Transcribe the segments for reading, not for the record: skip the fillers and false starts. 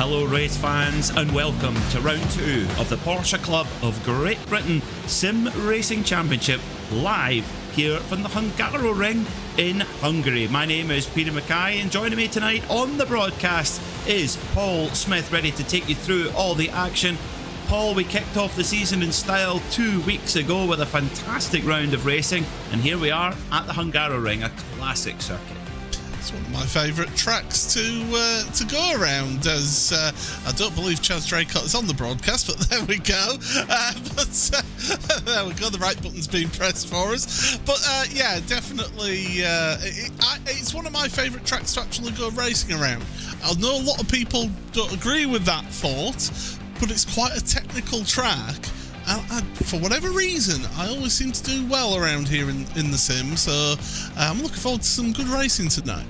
Hello race fans and welcome to round 2 of the Porsche Club of Great Britain Sim Racing Championship live here from the Hungaroring in Hungary. My name is Peter Mackay and joining me tonight on the broadcast is Paul Smith, ready to take you through all the action. Paul, we kicked off the season in style 2 weeks ago with a fantastic round of racing, and here we are at the Hungaroring, a classic circuit. It's one of my favourite tracks to go around, as I don't believe Chaz Draycott is on the broadcast, but there we go. There we go, the right button's being pressed for us. But yeah, definitely, it's one of my favourite tracks to actually go racing around. I know a lot of people don't agree with that thought, but it's quite a technical track. For whatever reason, I always seem to do well around here in the sim, so I'm looking forward to some good racing tonight.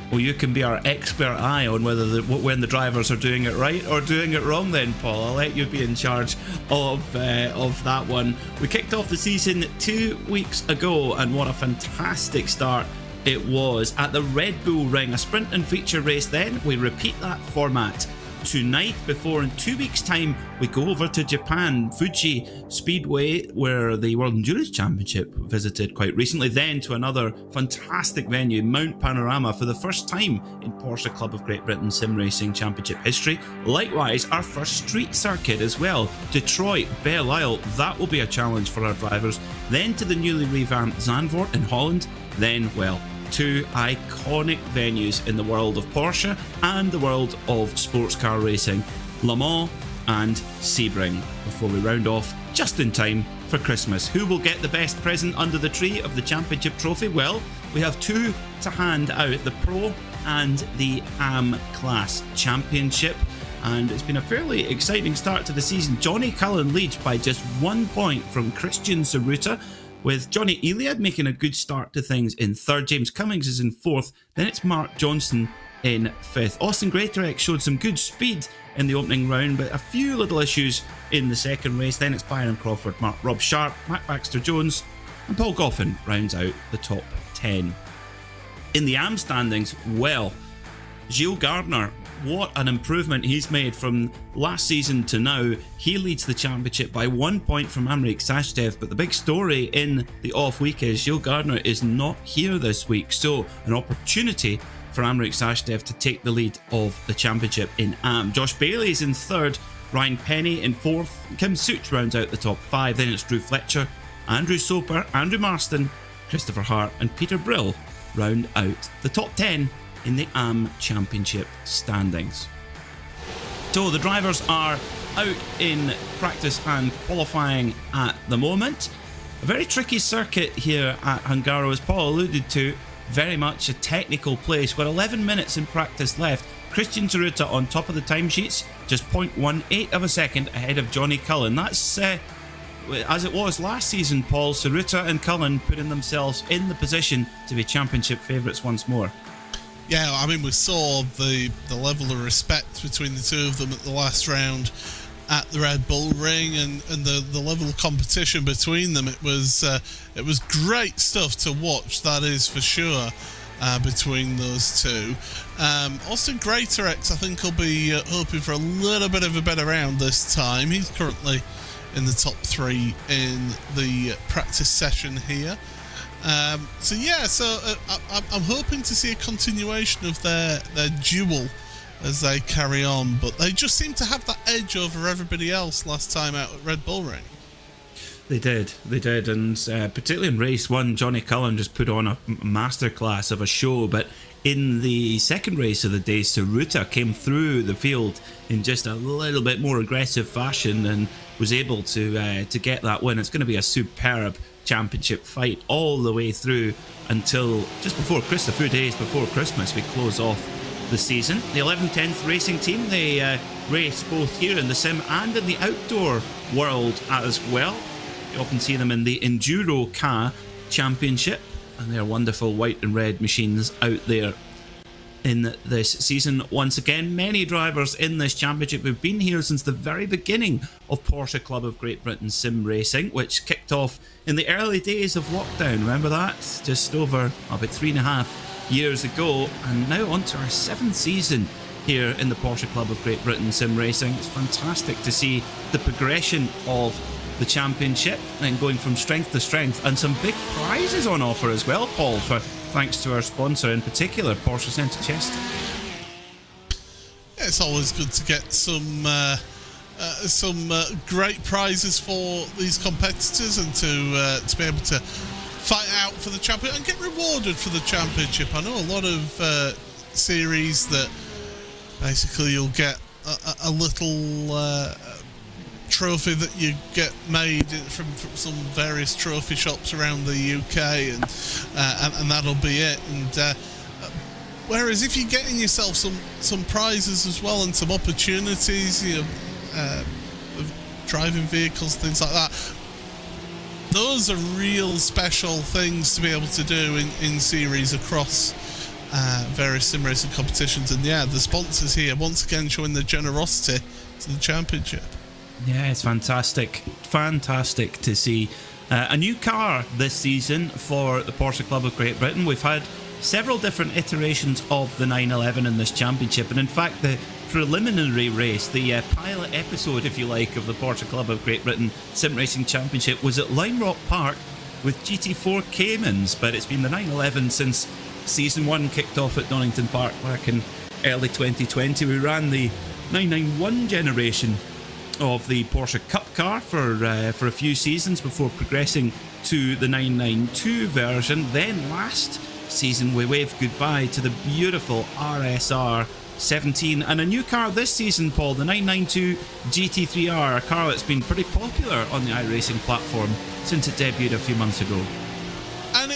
Well, you can be our expert eye on whether when the drivers are doing it right or doing it wrong then, Paul. I'll let you be in charge of that one. We kicked off the season 2 weeks ago, and what a fantastic start it was at the Red Bull Ring, a sprint and feature race. Then we repeat that format tonight before in 2 weeks time we go over to Japan, Fuji Speedway, where the World Endurance Championship visited quite recently, then to another fantastic venue, Mount Panorama, for the first time in Porsche Club of Great Britain Sim Racing Championship history. Likewise, our first street circuit as well, Detroit, Belle Isle. That will be a challenge for our drivers. Then to the newly revamped Zandvoort in Holland. Then, well, two iconic venues in the world of Porsche and the world of sports car racing, Le Mans and Sebring, before we round off just in time for Christmas. Who will get the best present under the tree of the championship trophy? Well, we have two to hand out, the Pro and the AM Class Championship, and it's been a fairly exciting start to the season. Johnny Cullen leads by just 1 point from Christian Saruta, with Johnny Iliad making a good start to things in third. James Cummings is in fourth. Then it's Mark Johnson in fifth. Austin Greatorex showed some good speed in the opening round, but a few little issues in the second race. Then it's Byron Crawford, Rob Sharp, Matt Baxter-Jones, and Paul Goffin rounds out the top 10. In the AM standings, well, Gilles Gardner, what an improvement he's made from last season to now. He leads the championship by 1 point from Amrik Sashdev, but the big story in the off week is Gilles Gardner is not here this week, so an opportunity for Amrik Sashdev to take the lead of the championship in AM. Josh Bailey is in third, Ryan Penny in fourth, Kim Such rounds out the top 5. Then it's Drew Fletcher, Andrew Soper, Andrew Marston, Christopher Hart and Peter Brill round out the top 10 in the AM Championship standings. So the drivers are out in practice and qualifying at the moment. A very tricky circuit here at Hungaro, as Paul alluded to, very much a technical place. We've got 11 minutes in practice left. Christian Saruta on top of the timesheets, just 0.18 of a second ahead of Johnny Cullen. That's as it was last season, Paul. Saruta and Cullen putting themselves in the position to be championship favourites once more. Yeah, I mean, we saw the level of respect between the two of them at the last round at the Red Bull Ring, and the level of competition between them. It was great stuff to watch, that is for sure, between those two. Austin Greatorex, I think, will be hoping for a little bit of a better round this time. He's currently in the top 3 in the practice session here. I'm hoping to see a continuation of their duel as they carry on, but they just seem to have that edge over everybody else last time out at Red Bull Ring. They did, and particularly in race 1, Johnny Cullen just put on a masterclass of a show, but in the second race of the day, Saruta came through the field in just a little bit more aggressive fashion and was able to get that win. It's going to be a superb championship fight all the way through until just before Christmas, a few days before Christmas, we close off the season. The 11th racing team, they race both here in the sim and in the outdoor world as well. You often see them in the Enduro Car Championship, and they're wonderful white and red machines out there in this season. Once again, many drivers in this championship have been here since the very beginning of Porsche Club of Great Britain Sim Racing, which kicked off in the early days of lockdown. Remember that? Just over about 3.5 years ago, and now on to our 7th season here in the Porsche Club of Great Britain Sim Racing. It's fantastic to see the progression of the championship and going from strength to strength, and some big prizes on offer as well, Paul, thanks to our sponsor in particular, Porsche Centre Chest. It's always good to get some great prizes for these competitors, and to be able to fight out for the champion and get rewarded for the championship. I know a lot of series that basically you'll get a little trophy that you get made from some various trophy shops around the UK, and that'll be it. And whereas if you're getting yourself some prizes as well, and some opportunities, of driving vehicles, things like that, those are real special things to be able to do in series across various sim racing competitions. And yeah, the sponsors here once again showing their generosity to the championship. Yeah, it's fantastic to see a new car this season for the Porsche Club of Great Britain. We've had several different iterations of the 911 in this championship, and in fact the preliminary race, the pilot episode, if you like, of the Porsche Club of Great Britain Sim Racing Championship was at Lime Rock Park with GT4 Caymans, but it's been the 911 since Season 1 kicked off at Donington Park back in early 2020. We ran the 991 generation of the Porsche Cup car for a few seasons before progressing to the 992 version. Then last season we waved goodbye to the beautiful RSR 17, and a new car this season, Paul, the 992 GT3R, a car that's been pretty popular on the iRacing platform since it debuted a few months ago. And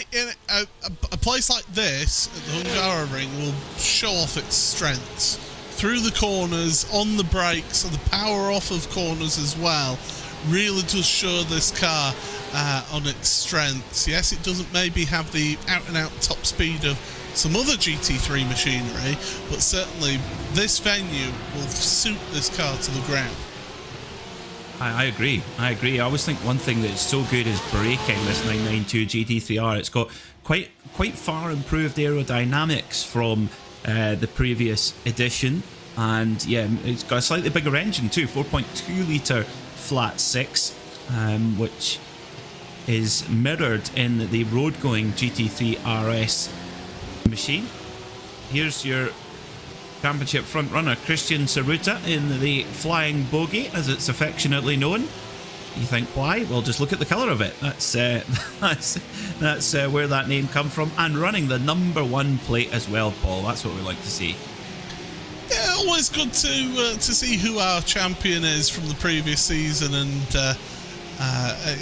a place like this at the Hungaroring will show off its strengths through the corners, on the brakes, and the power off of corners as well. Really does show this car on its strengths. Yes, it doesn't maybe have the out-and-out top speed of some other GT3 machinery, but certainly this venue will suit this car to the ground. I agree. I always think one thing that's so good is braking, this 992 GT3R. It's got quite far improved aerodynamics from the previous edition, and yeah, it's got a slightly bigger engine too, 4.2 litre flat six, which is mirrored in the road-going GT3 RS machine. Here's your championship front runner Christian Saruta in the Flying Bogey, as it's affectionately known. You think why? Well, just look at the colour of it. That's where that name come from, and running the number 1 plate as well, Paul. That's what we like to see. Yeah, always good to see who our champion is from the previous season, and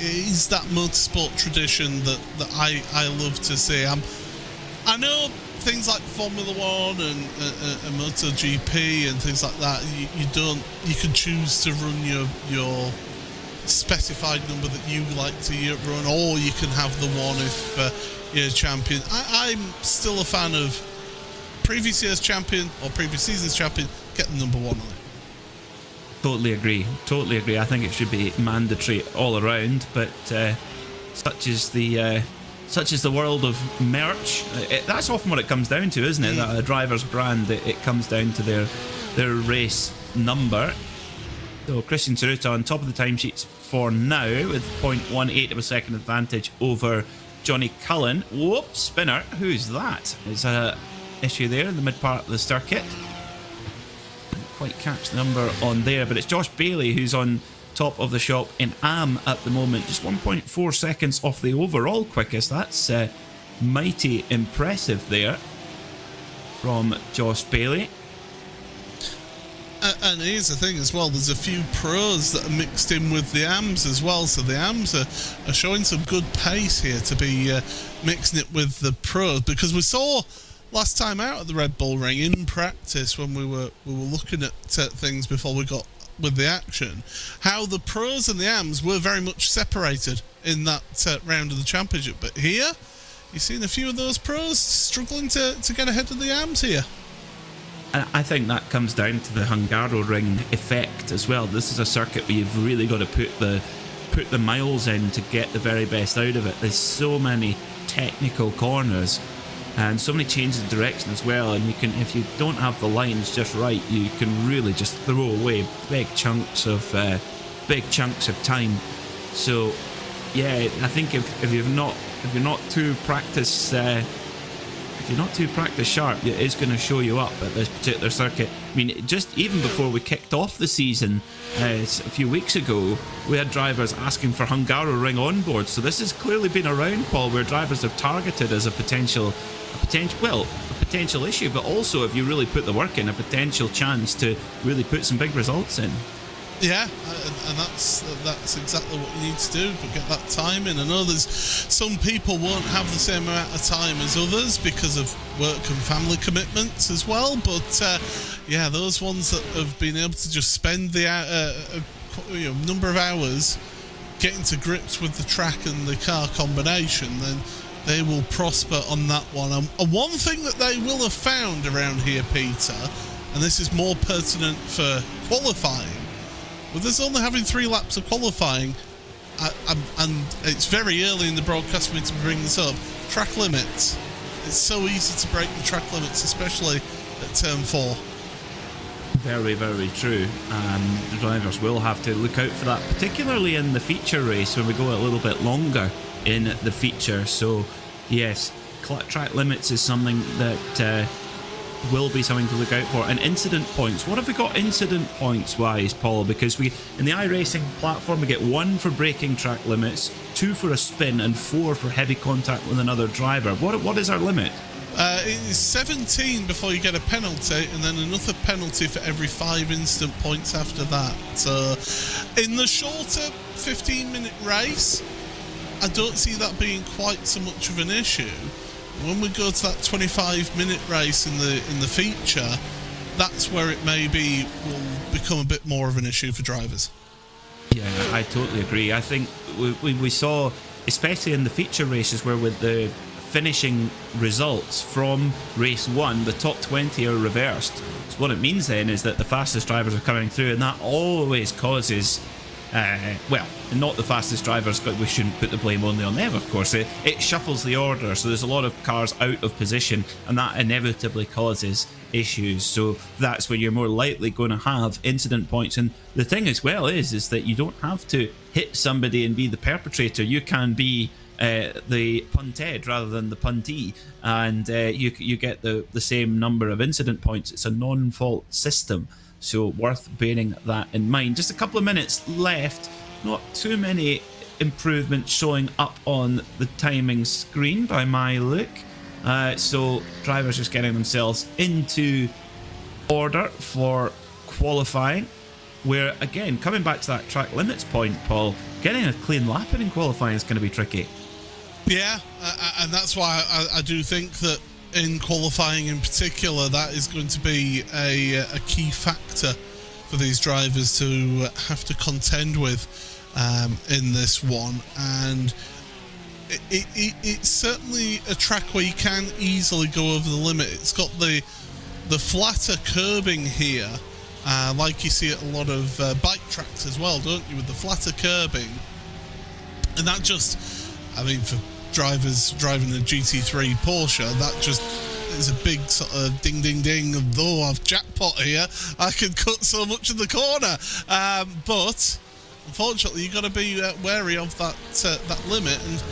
is that motorsport tradition that I love to see. I know things like Formula 1 and MotoGP and things like that, you can choose to run your specified number that you like to run, or you can have the one if you're a champion. I'm still a fan of previous year's champion or previous season's champion getting number 1 on it. Totally agree. I think it should be mandatory all around, but such is the world of merch. That's often what it comes down to, isn't it? That a driver's brand, it comes down to their race number. So Christian Saruta on top of the timesheets for now with 0.18 of a second advantage over Johnny Cullen. Whoops, spinner. Who's that? There's a issue there in the mid part of the circuit. Didn't quite catch the number on there, but it's Josh Bailey who's on top of the shop in AM at the moment, just 1.4 seconds off the overall quickest. That's mighty impressive there from Josh Bailey. And here's the thing as well, there's a few pros that are mixed in with the AMs as well, so the AMs are showing some good pace here to be mixing it with the pros, because we saw last time out at the Red Bull Ring in practice when we were looking at things before we got with the action, how the pros and the AMs were very much separated in that round of the championship. But here, you've seen a few of those pros struggling to get ahead of the AMs here. And I think that comes down to the Hungaroring effect as well. This is a circuit where you've really got to put the miles in to get the very best out of it. There's so many technical corners. and so many changes of direction as well. And you can, if you don't have the lines just right, you can really just throw away big chunks of time. So yeah, I think if you're not too practice sharp, it is going to show you up at this particular circuit. I mean, just even before we kicked off the season, a few weeks ago, we had drivers asking for Hungaroring on board. So this has clearly been around, Paul, where drivers have targeted as a potential issue, but also, if you really put the work in, a potential chance to really put some big results in. Yeah, and that's exactly what you need to do, but get that time in. I know there's some people won't have the same amount of time as others because of work and family commitments as well, but yeah, those ones that have been able to just spend the number of hours getting to grips with the track and the car combination, then they will prosper on that one. And one thing that they will have found around here, Peter, and this is more pertinent for qualifying, with us only having 3 laps of qualifying, and it's very early in the broadcast for me to bring this up, track limits. It's so easy to break the track limits, especially at turn 4. Very, very true. The drivers will have to look out for that, particularly in the feature race when we go a little bit longer in the feature. So yes, track limits is something that will be something to look out for. And incident points, what have we got incident points wise, Paul? Because we, in the iRacing platform, we get 1 for breaking track limits, 2 for a spin, and 4 for heavy contact with another driver. What is our limit? It is 17 before you get a penalty, and then another penalty for every 5 instant points after that. So in the shorter 15-minute race, I don't see that being quite so much of an issue. When we go to that 25-minute race in the feature, that's where it maybe will become a bit more of an issue for drivers. Yeah, I totally agree. I think we saw, especially in the feature races, where with the finishing results from race 1, the top 20 are reversed. So what it means then is that the fastest drivers are coming through, and that always causes well, not the fastest drivers, we shouldn't put the blame only on them, of course. It shuffles the order, so there's a lot of cars out of position, and that inevitably causes issues. So that's when you're more likely going to have incident points. And the thing as well is that you don't have to hit somebody and be the perpetrator. You can be the punted rather than the puntee, and you get the same number of incident points. It's a non-fault system. So worth bearing that in mind. Just a couple of minutes left. Not too many improvements showing up on the timing screen by my look. So drivers just getting themselves into order for qualifying. Where, again, coming back to that track limits point, Paul, getting a clean lap in qualifying is going to be tricky. Yeah, and that's why I do think that in qualifying in particular, that is going to be a key factor for these drivers to have to contend with in this one. And it's certainly a track where you can easily go over the limit. It's got the flatter curbing here, like you see at a lot of bike tracks as well, don't you, with the flatter curbing. And that just, I mean, for drivers driving a GT3 Porsche, that just is a big sort of ding ding ding of, oh, I've jackpot here, I can cut so much in the corner, but unfortunately you've got to be wary of that limit, and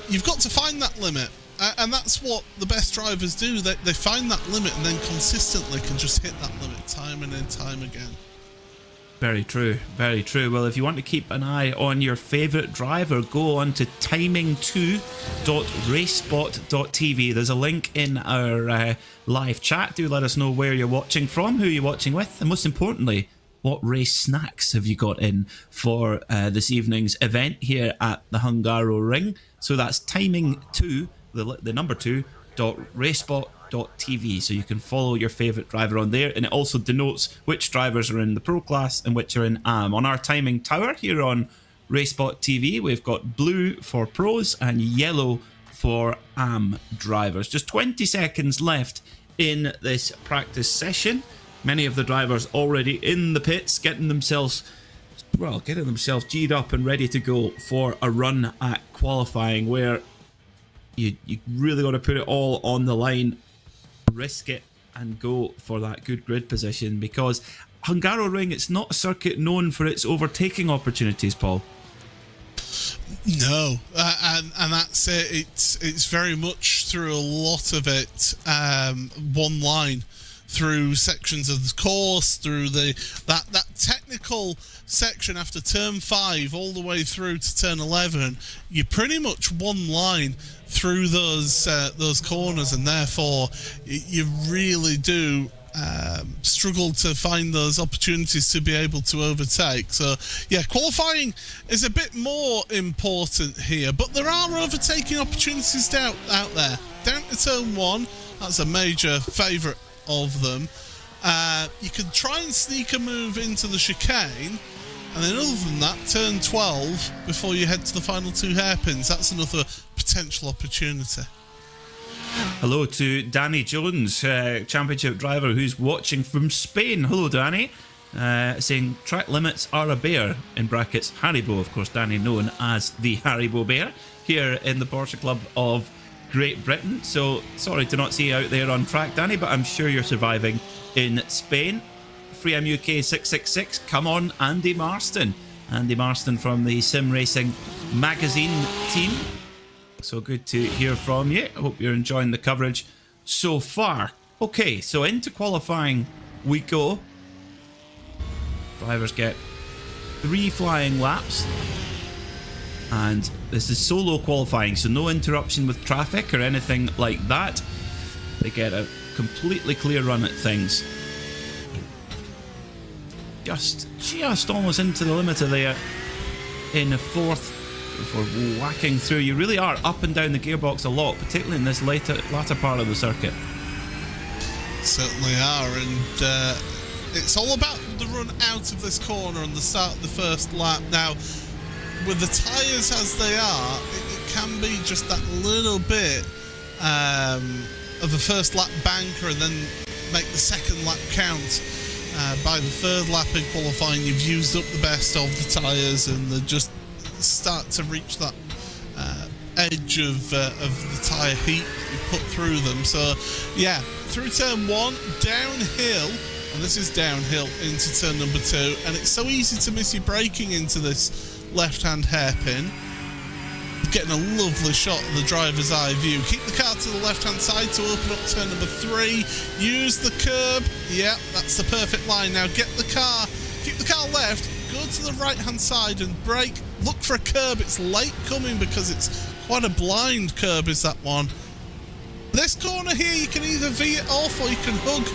you've got to find that limit, and that's what the best drivers do. They find that limit and then consistently can just hit that limit time and then time again. Very true, very true. Well, if you want to keep an eye on your favourite driver, go on to timing2.racespot.tv. There's a link in our live chat. Do let us know where you're watching from, who you're watching with, and most importantly, what race snacks have you got in for this evening's event here at the Hungaroring. So that's timing2, the number 2.racespot.tv. So you can follow your favourite driver on there, and it also denotes which drivers are in the pro class and which are in AM. On our timing tower here on RaceSpotTV, we've got blue for pros and yellow for AM drivers. Just 20 seconds left in this practice session. Many of the drivers already in the pits, getting themselves G'd up and ready to go for a run at qualifying, where you really got to put it all on the line, risk it, and go for that good grid position, because Hungaroring, it's not a circuit known for its overtaking opportunities, Paul. No, and that's it. It's very much through a lot of it one line, through sections of the course, through that technical section after turn 5 all the way through to turn 11. You're pretty much one line through those corners, and therefore you really do struggle to find those opportunities to be able to overtake. So yeah, qualifying is a bit more important here, but there are overtaking opportunities out there. Down to turn 1, that's a major favourite of them. You can try and sneak a move into the chicane, and then other than that, turn 12 before you head to the final 2 hairpins. That's another potential opportunity. Hello to Danny Jones, championship driver who's watching from Spain. Hello, Danny. Saying track limits are a bear, in brackets Haribo, of course, Danny known as the Haribo Bear, here in the Porsche Club of Great Britain. So sorry to not see you out there on track, Danny, but I'm sure you're surviving in Spain. FreeM UK 666, come on, Andy Marston. Andy Marston from the Sim Racing magazine team. So good to hear from you. I hope you're enjoying the coverage so far. Okay, so into qualifying we go. Drivers get 3 flying laps. And this is solo qualifying, so no interruption with traffic or anything like that. They get a completely clear run at things. Just almost into the limiter there in the 4th. For whacking through. You really are up and down the gearbox a lot, particularly in this latter part of the circuit. Certainly are, and it's all about the run out of this corner and the start of the first lap. Now, with the tyres as they are, it can be just that little bit of a first lap banker and then make the second lap count. By the 3rd lap in qualifying, you've used up the best of the tyres, and they're just start to reach that edge of the tyre heat you put through them. So yeah, through turn 1, downhill, and this is downhill into turn number 2, and it's so easy to miss your braking into this left-hand hairpin. Getting a lovely shot of the driver's eye view. Keep the car to the left-hand side to open up turn number 3. Use the curb. Yeah, that's the perfect line. Now keep the car left, go to the right-hand side and brake. Look for a curb. It's late coming because it's quite a blind curb, is that one. This corner here, you can either V it off or you can hug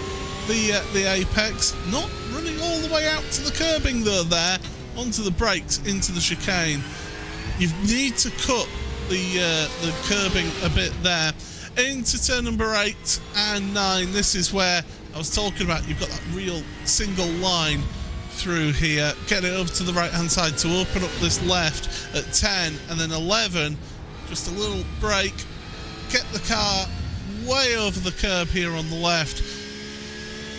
the apex. Not running all the way out to the curbing though there, onto the brakes, into the chicane. You need to cut the curbing a bit there. Into turn number 8 and 9. This is where I was talking about. You've got that real single line through here. Get it over to the right hand side to open up this left at 10, and then 11, just a little brake, get the car way over the curb here on the left,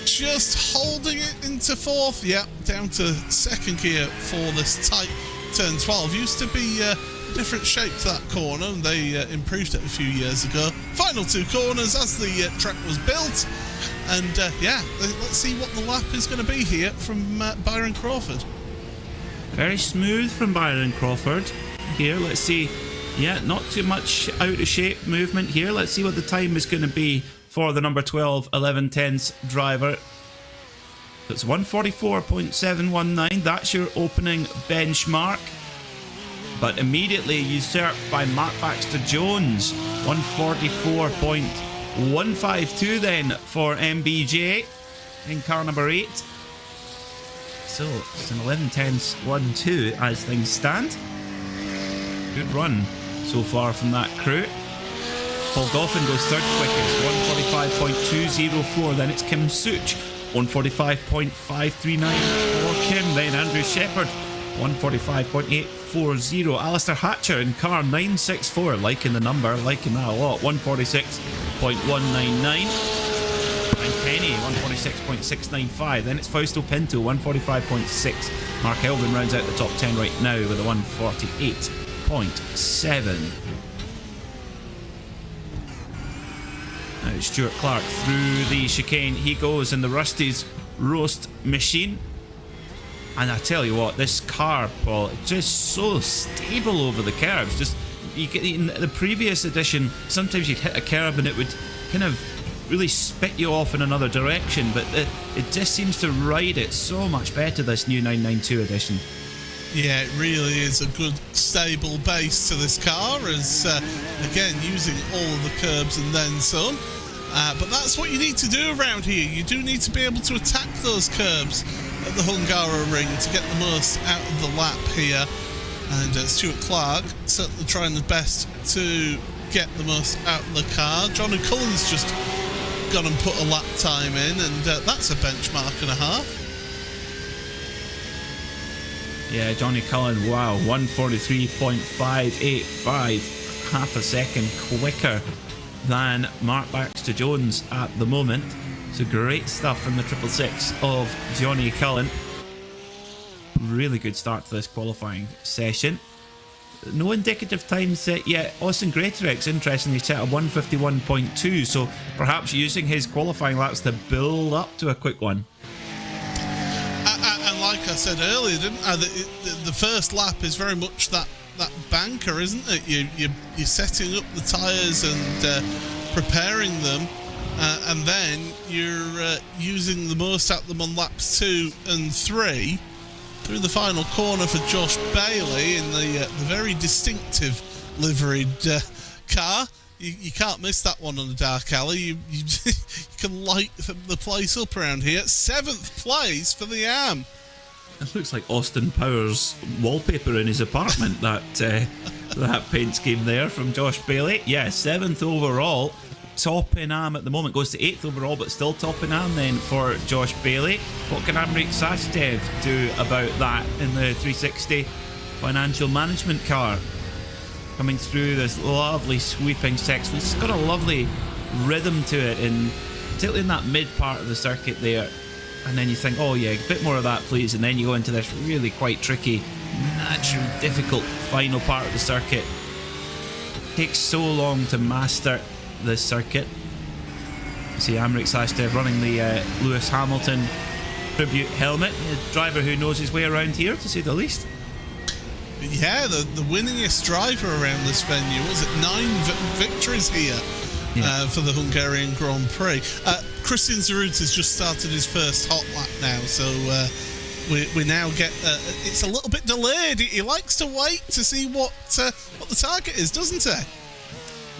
just holding it into 4th. Yeah, down to 2nd gear for this tight turn 12. Used to be a different shape to that corner, and they improved it a few years ago. Final 2 corners as the track was built. And yeah, let's see what the lap is going to be here from Byron Crawford. Very smooth from Byron Crawford here. Let's see. Yeah, not too much out of shape movement here. Let's see what the time is going to be for the number 12 11/10 driver. It's 1:44.719. That's your opening benchmark. But immediately usurped by Mark Baxter Jones. 1:44.152 then for MBJ in car number 8. So it's an 11:10 1-2 as things stand. Good run so far from that crew. Paul Goffin goes 3rd quickest, 1:45.204. Then it's Kim Such, 1:45.539 for Kim. Then Andrew Shepherd, 1:45.840. Alistair Hatcher in car 964, liking the number, liking that a lot. 1:46.199. Brian Penny, 1:46.695. Then it's Fausto Pinto, 1:45.6. Mark Elvin rounds out the top 10 right now with a 1:48.7. Stuart Clark through the chicane he goes in the Rusty's roast machine. And I tell you what, this car, Paul, it's just so stable over the curves. Just you get in the previous edition, sometimes you'd hit a curb and it would kind of really spit you off in another direction, but it just seems to ride it so much better, this new 992 edition. Yeah, it really is a good stable base to this car, as again using all of the curbs and then some. But that's what you need to do around here. You do need to be able to attack those curbs at the Hungaroring to get the most out of the lap here. And Stuart Clark certainly trying the best to get the most out of the car. Johnny Cullen's just gone and put a lap time in, and that's a benchmark and a half. Yeah, Johnny Cullen, wow, 143.585, half a second quicker than Mark Baxter Jones at the moment. So great stuff from the 666 of Johnny Cullen. Really good start to this qualifying session. No indicative times set yet. Austin Greatorex, interestingly, set a 151.2, so perhaps using his qualifying laps to build up to a quick one. And like I said earlier, didn't I, the first lap is very much that banker, isn't it? You're setting up the tyres and preparing them, and then you're using the most out of them on laps 2 and 3. Through the final corner for Josh Bailey in the very distinctive liveried car. You can't miss that one on the dark alley. You can light the place up around here. 7th place for the AM. It looks like Austin Powers wallpaper in his apartment, that paint scheme there from Josh Bailey. Yeah, 7th overall. Top in AM at the moment, goes to 8th overall, but still top in AM then for Josh Bailey. What can Amrik Sastev do about that in the 360 financial management car? Coming through this lovely sweeping section. It's got a lovely rhythm to it, particularly in that mid part of the circuit there. And then you think, oh yeah, a bit more of that please, and then you go into this really quite tricky, naturally difficult final part of the circuit. Takes so long to master this circuit. You see Amrik Sastev running the Lewis Hamilton tribute helmet. A driver who knows his way around here, to say the least. Yeah, the winningest driver around this venue. Was it 9 victories here for the Hungarian Grand Prix? Christian Zarut has just started his first hot lap now, so we now get it's a little bit delayed. He likes to wait to see what the target is, doesn't he?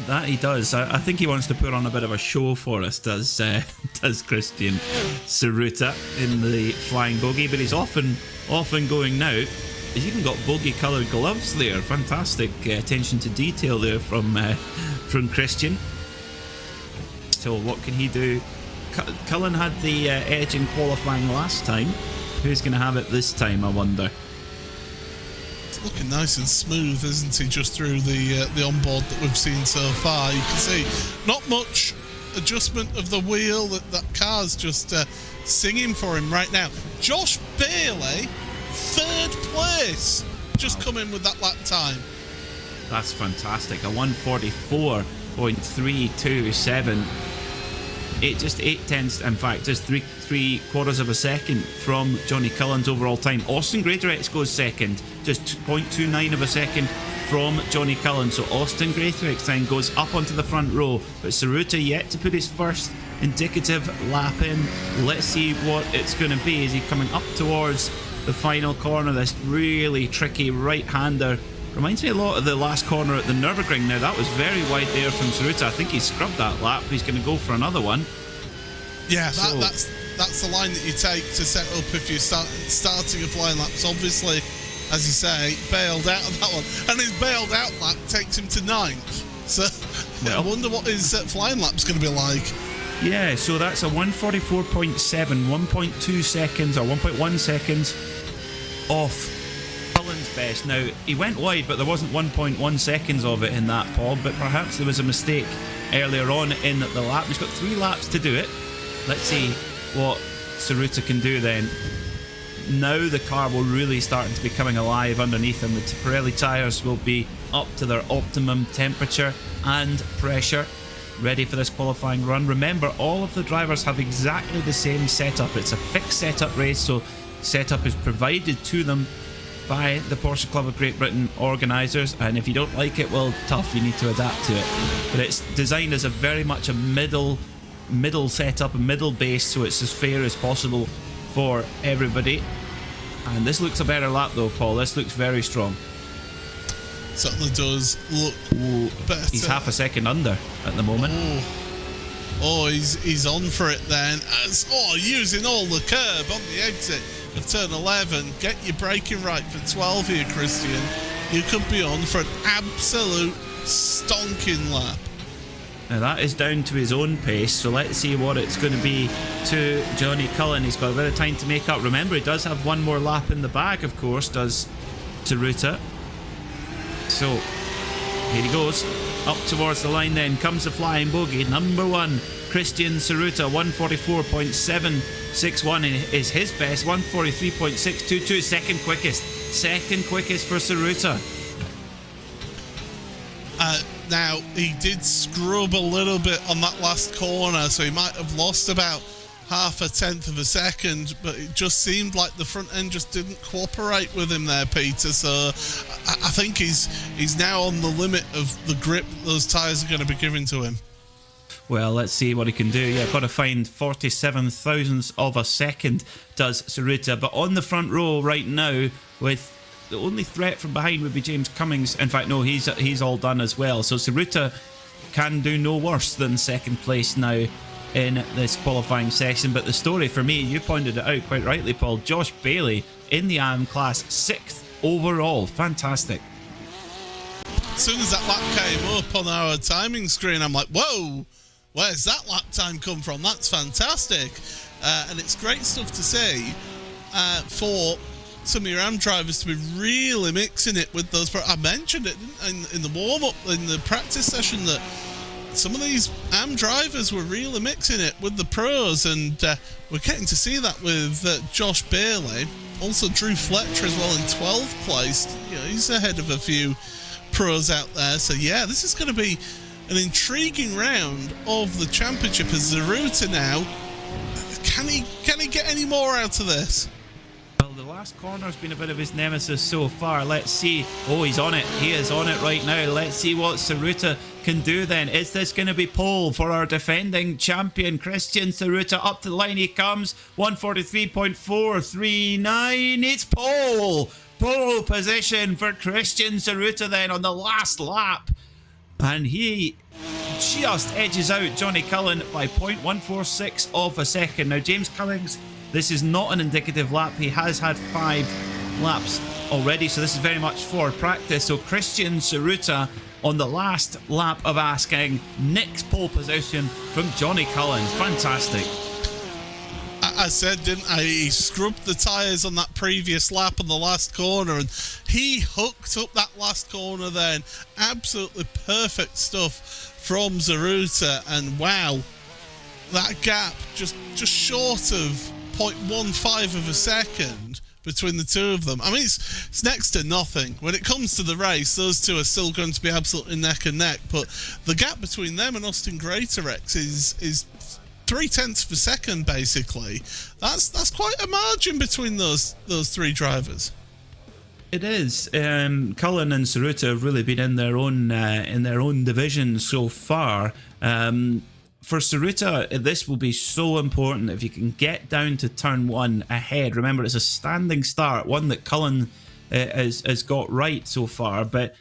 That he does. I think he wants to put on a bit of a show for us, does Christian Saruta in the flying bogey, but he's often going now. He's even got bogey coloured gloves there. Fantastic attention to detail there from Christian. So what can he do? Cullen had the edge in qualifying last time. Who's going to have it this time, I wonder? Looking nice and smooth, isn't he, just through the onboard that we've seen so far. You can see not much adjustment of the wheel. That car's just singing for him right now. Josh Bailey, 3rd place, just come in with that lap time. That's fantastic. A 144.327. Just 8/10, in fact, just three quarters of a second from Johnny Cullen's overall time. Austin Greatorex goes second, just 0.29 of a second from Johnny Cullen. So Austin Greatorex then goes up onto the front row, but Saruta yet to put his first indicative lap in. Let's see what it's going to be. Is he coming up towards the final corner? This really tricky right-hander. Reminds me a lot of the last corner at the Nürburgring. Now that was very wide there from Saruta. I think he scrubbed that lap. He's going to go for another one. Yeah, that's the line that you take to set up if you're starting a flying laps. Obviously, as you say, bailed out of that one, and his bailed out lap takes him to 9th. So I wonder what his flying lap's going to be like. Yeah, so that's a 144.7, 1.2 seconds or 1.1 seconds off Cullen's best. Now, he went wide, but there wasn't 1.1 seconds of it in that, Paul, but perhaps there was a mistake earlier on in the lap. He's got 3 laps to do it. Let's see what Saruta can do then. Now the car will really start to be coming alive underneath him. The Pirelli tyres will be up to their optimum temperature and pressure. ready for this qualifying run. Remember, all of the drivers have exactly the same setup. It's a fixed setup race, so setup is provided to them by the Porsche Club of Great Britain organisers, and if you don't like it, well, tough, you need to adapt to it. But it's designed as a very much a middle setup, a middle base, so it's as fair as possible for everybody. And this looks a better lap though, Paul. This looks very strong. Certainly does look better. He's half a second under at the moment. Oh, he's on for it then. Using all the curb on the exit of turn 11. Get your braking right for 12 here, Christian. You could be on for an absolute stonking lap. Now that is down to his own pace, so let's see what it's going to be to Johnny Cullen. He's got a bit of time to make up. Remember, he does have one more lap in the bag, of course, does Tsuruta. So, here he goes. Up towards the line then comes the flying bogey. Number 1, Christian Tsuruta, 144.761 is his best. 143.622, second quickest for Tsuruta. Now, he did scrub a little bit on that last corner, so he might have lost about half a tenth of a second, but it just seemed like the front end just didn't cooperate with him there, Peter. So I think he's now on the limit of the grip those tyres are going to be giving to him. Well, let's see what he can do. Yeah, got to find 47 thousandths of a second, does Tsuruta. But on the front row right now, with the only threat from behind would be James Cummings. In fact, no, he's all done as well. So Tsuruta can do no worse than second place now in this qualifying session. But the story for me, you pointed it out quite rightly, Paul. Josh Bailey in the AM class, 6th overall. Fantastic. As soon as that lap came up on our timing screen, I'm like, whoa, where's that lap time come from? That's fantastic. And it's great stuff to see for some of your AM drivers to be really mixing it with those. I mentioned it in the warm-up, in the practice session, that some of these AM drivers were really mixing it with the pros, and we're getting to see that with Josh Bailey. Also Drew Fletcher as well in 12th place. You know, he's ahead of a few pros out there. So yeah, this is going to be an intriguing round of the championship. As Tsuruta now, can he get any more out of this? Well, the last corner's been a bit of his nemesis so far. Let's see. Oh, he's on it. He is on it right now. Let's see what Tsuruta can do then. Is this going to be pole for our defending champion, Christian Tsuruta? Up to the line he comes. 143.439. It's pole. Pole position for Christian Tsuruta then on the last lap. And he just edges out Johnny Cullen by 0.146 of a second. Now, James Cummings, this is not an indicative lap. He has had 5 laps already, so this is very much for practice. So Christian Tsuruta on the last lap of asking, nicks pole position from Johnny Cullen. Fantastic. I said, didn't I? He scrubbed the tyres on that previous lap on the last corner, and he hooked up that last corner then. Absolutely perfect stuff from Tsuruta, and wow, that gap just short of 0.15 of a second between the two of them. I mean, it's next to nothing. When it comes to the race, those two are still going to be absolutely neck and neck, but the gap between them and Austin Greatorex is 0.3 of a second, basically. That's quite a margin between those 3 drivers. It is. Cullen and Tsuruta have really been in their own division so far. For Tsuruta, this will be so important if you can get down to turn 1 ahead. Remember, it's a standing start, one that Cullen has got right so far, but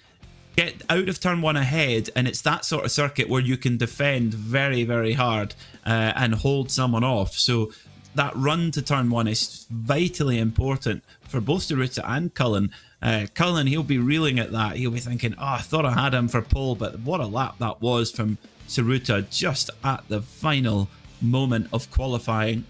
get out of turn 1 ahead, and it's that sort of circuit where you can defend very, very hard and hold someone off. So that run to turn 1 is vitally important for both Tsuruta and Cullen. Cullen, he'll be reeling at that. He'll be thinking, I thought I had him for pole, but what a lap that was from Tsuruta just at the final moment of qualifying.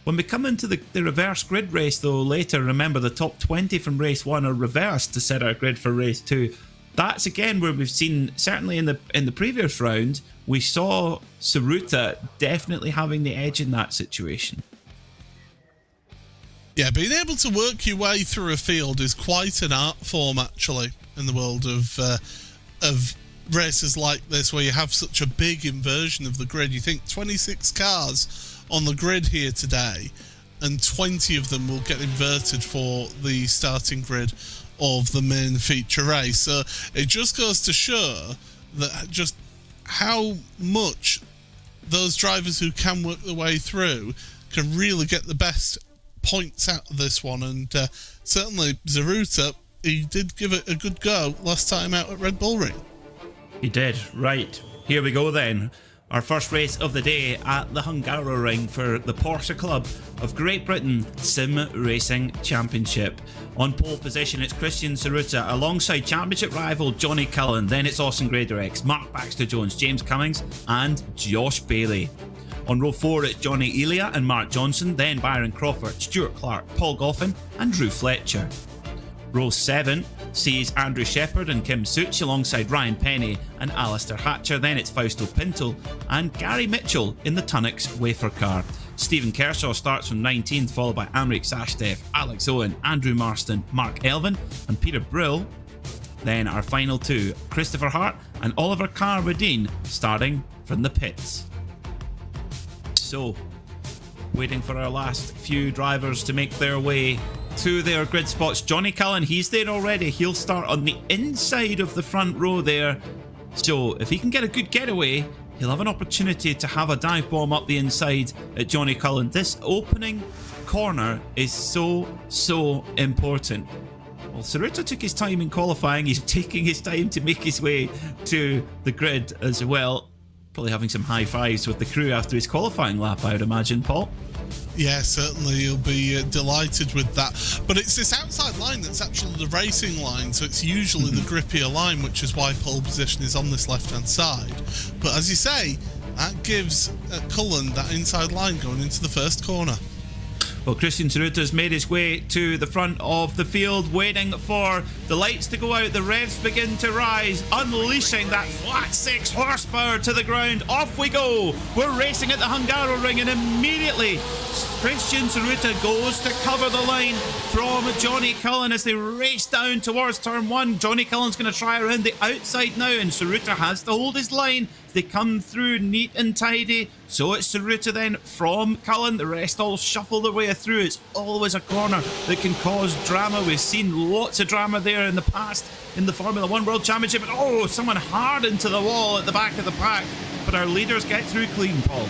When we come into the reverse grid race though later, remember the top 20 from race 1 are reversed to set our grid for race 2. That's again where we've seen, certainly in the previous round, we saw Tsuruta definitely having the edge in that situation. Yeah, being able to work your way through a field is quite an art form, actually, in the world of races like this where you have such a big inversion of the grid. You think 26 cars on the grid here today, and 20 of them will get inverted for the starting grid of the main feature race. So it just goes to show that just how much those drivers who can work their way through can really get the best points out of this one. And certainly Zaruta, he did give it a good go last time out at Red Bull Ring. He did. Right, here we go then. Our first race of the day at the Hungaroring for the Porsche Club of Great Britain Sim Racing Championship. On pole position, it's Christian Zaruta alongside championship rival Johnny Cullen. Then it's Austin Grader-X, Mark Baxter-Jones, James Cummings and Josh Bailey. On row 4, it's Johnny Elia and Mark Johnson, then Byron Crawford, Stuart Clark, Paul Goffin and Drew Fletcher. Row 7 sees Andrew Shepherd and Kim Such alongside Ryan Penny and Alistair Hatcher. Then it's Fausto Pinto and Gary Mitchell in the Tunnocks Wafer car. Stephen Kershaw starts from 19th, followed by Amrik Sashdev, Alex Owen, Andrew Marston, Mark Elvin and Peter Brill. Then our final two, Christopher Hart and Oliver Carradine, starting from the pits. So, waiting for our last few drivers to make their way to their grid spots. Johnny Cullen, he's there already. He'll start on the inside of the front row there. So if he can get a good getaway, he'll have an opportunity to have a dive bomb up the inside at Johnny Cullen. This opening corner is so important. Well, Zaruta took his time in qualifying. He's taking his time to make his way to the grid as well. Probably having some high fives with the crew after his qualifying lap, I would imagine, Paul. Yeah, certainly he'll be delighted with that. But it's this outside line that's actually the racing line, so it's usually the grippier line, which is why pole position is on this left-hand side. But as you say, that gives Cullen that inside line going into the first corner. Well, Christian Zaruta's made his way to the front of the field, waiting for the lights to go out, the revs begin to rise, unleashing that flat 6 horsepower to the ground. Off we go. We're racing at the Hungaroring, and immediately Christian Zaruta goes to cover the line from Johnny Cullen as they race down towards turn 1. Johnny Cullen's going to try around the outside now, and Zaruta has to hold his line. They come through neat and tidy. So it's Zaruta then from Cullen. The rest all shuffle their way through. It's always a corner that can cause drama. We've seen lots of drama there in the past in the Formula 1 World Championship. And oh, someone hard into the wall at the back of the pack. But our leaders get through clean, Paul.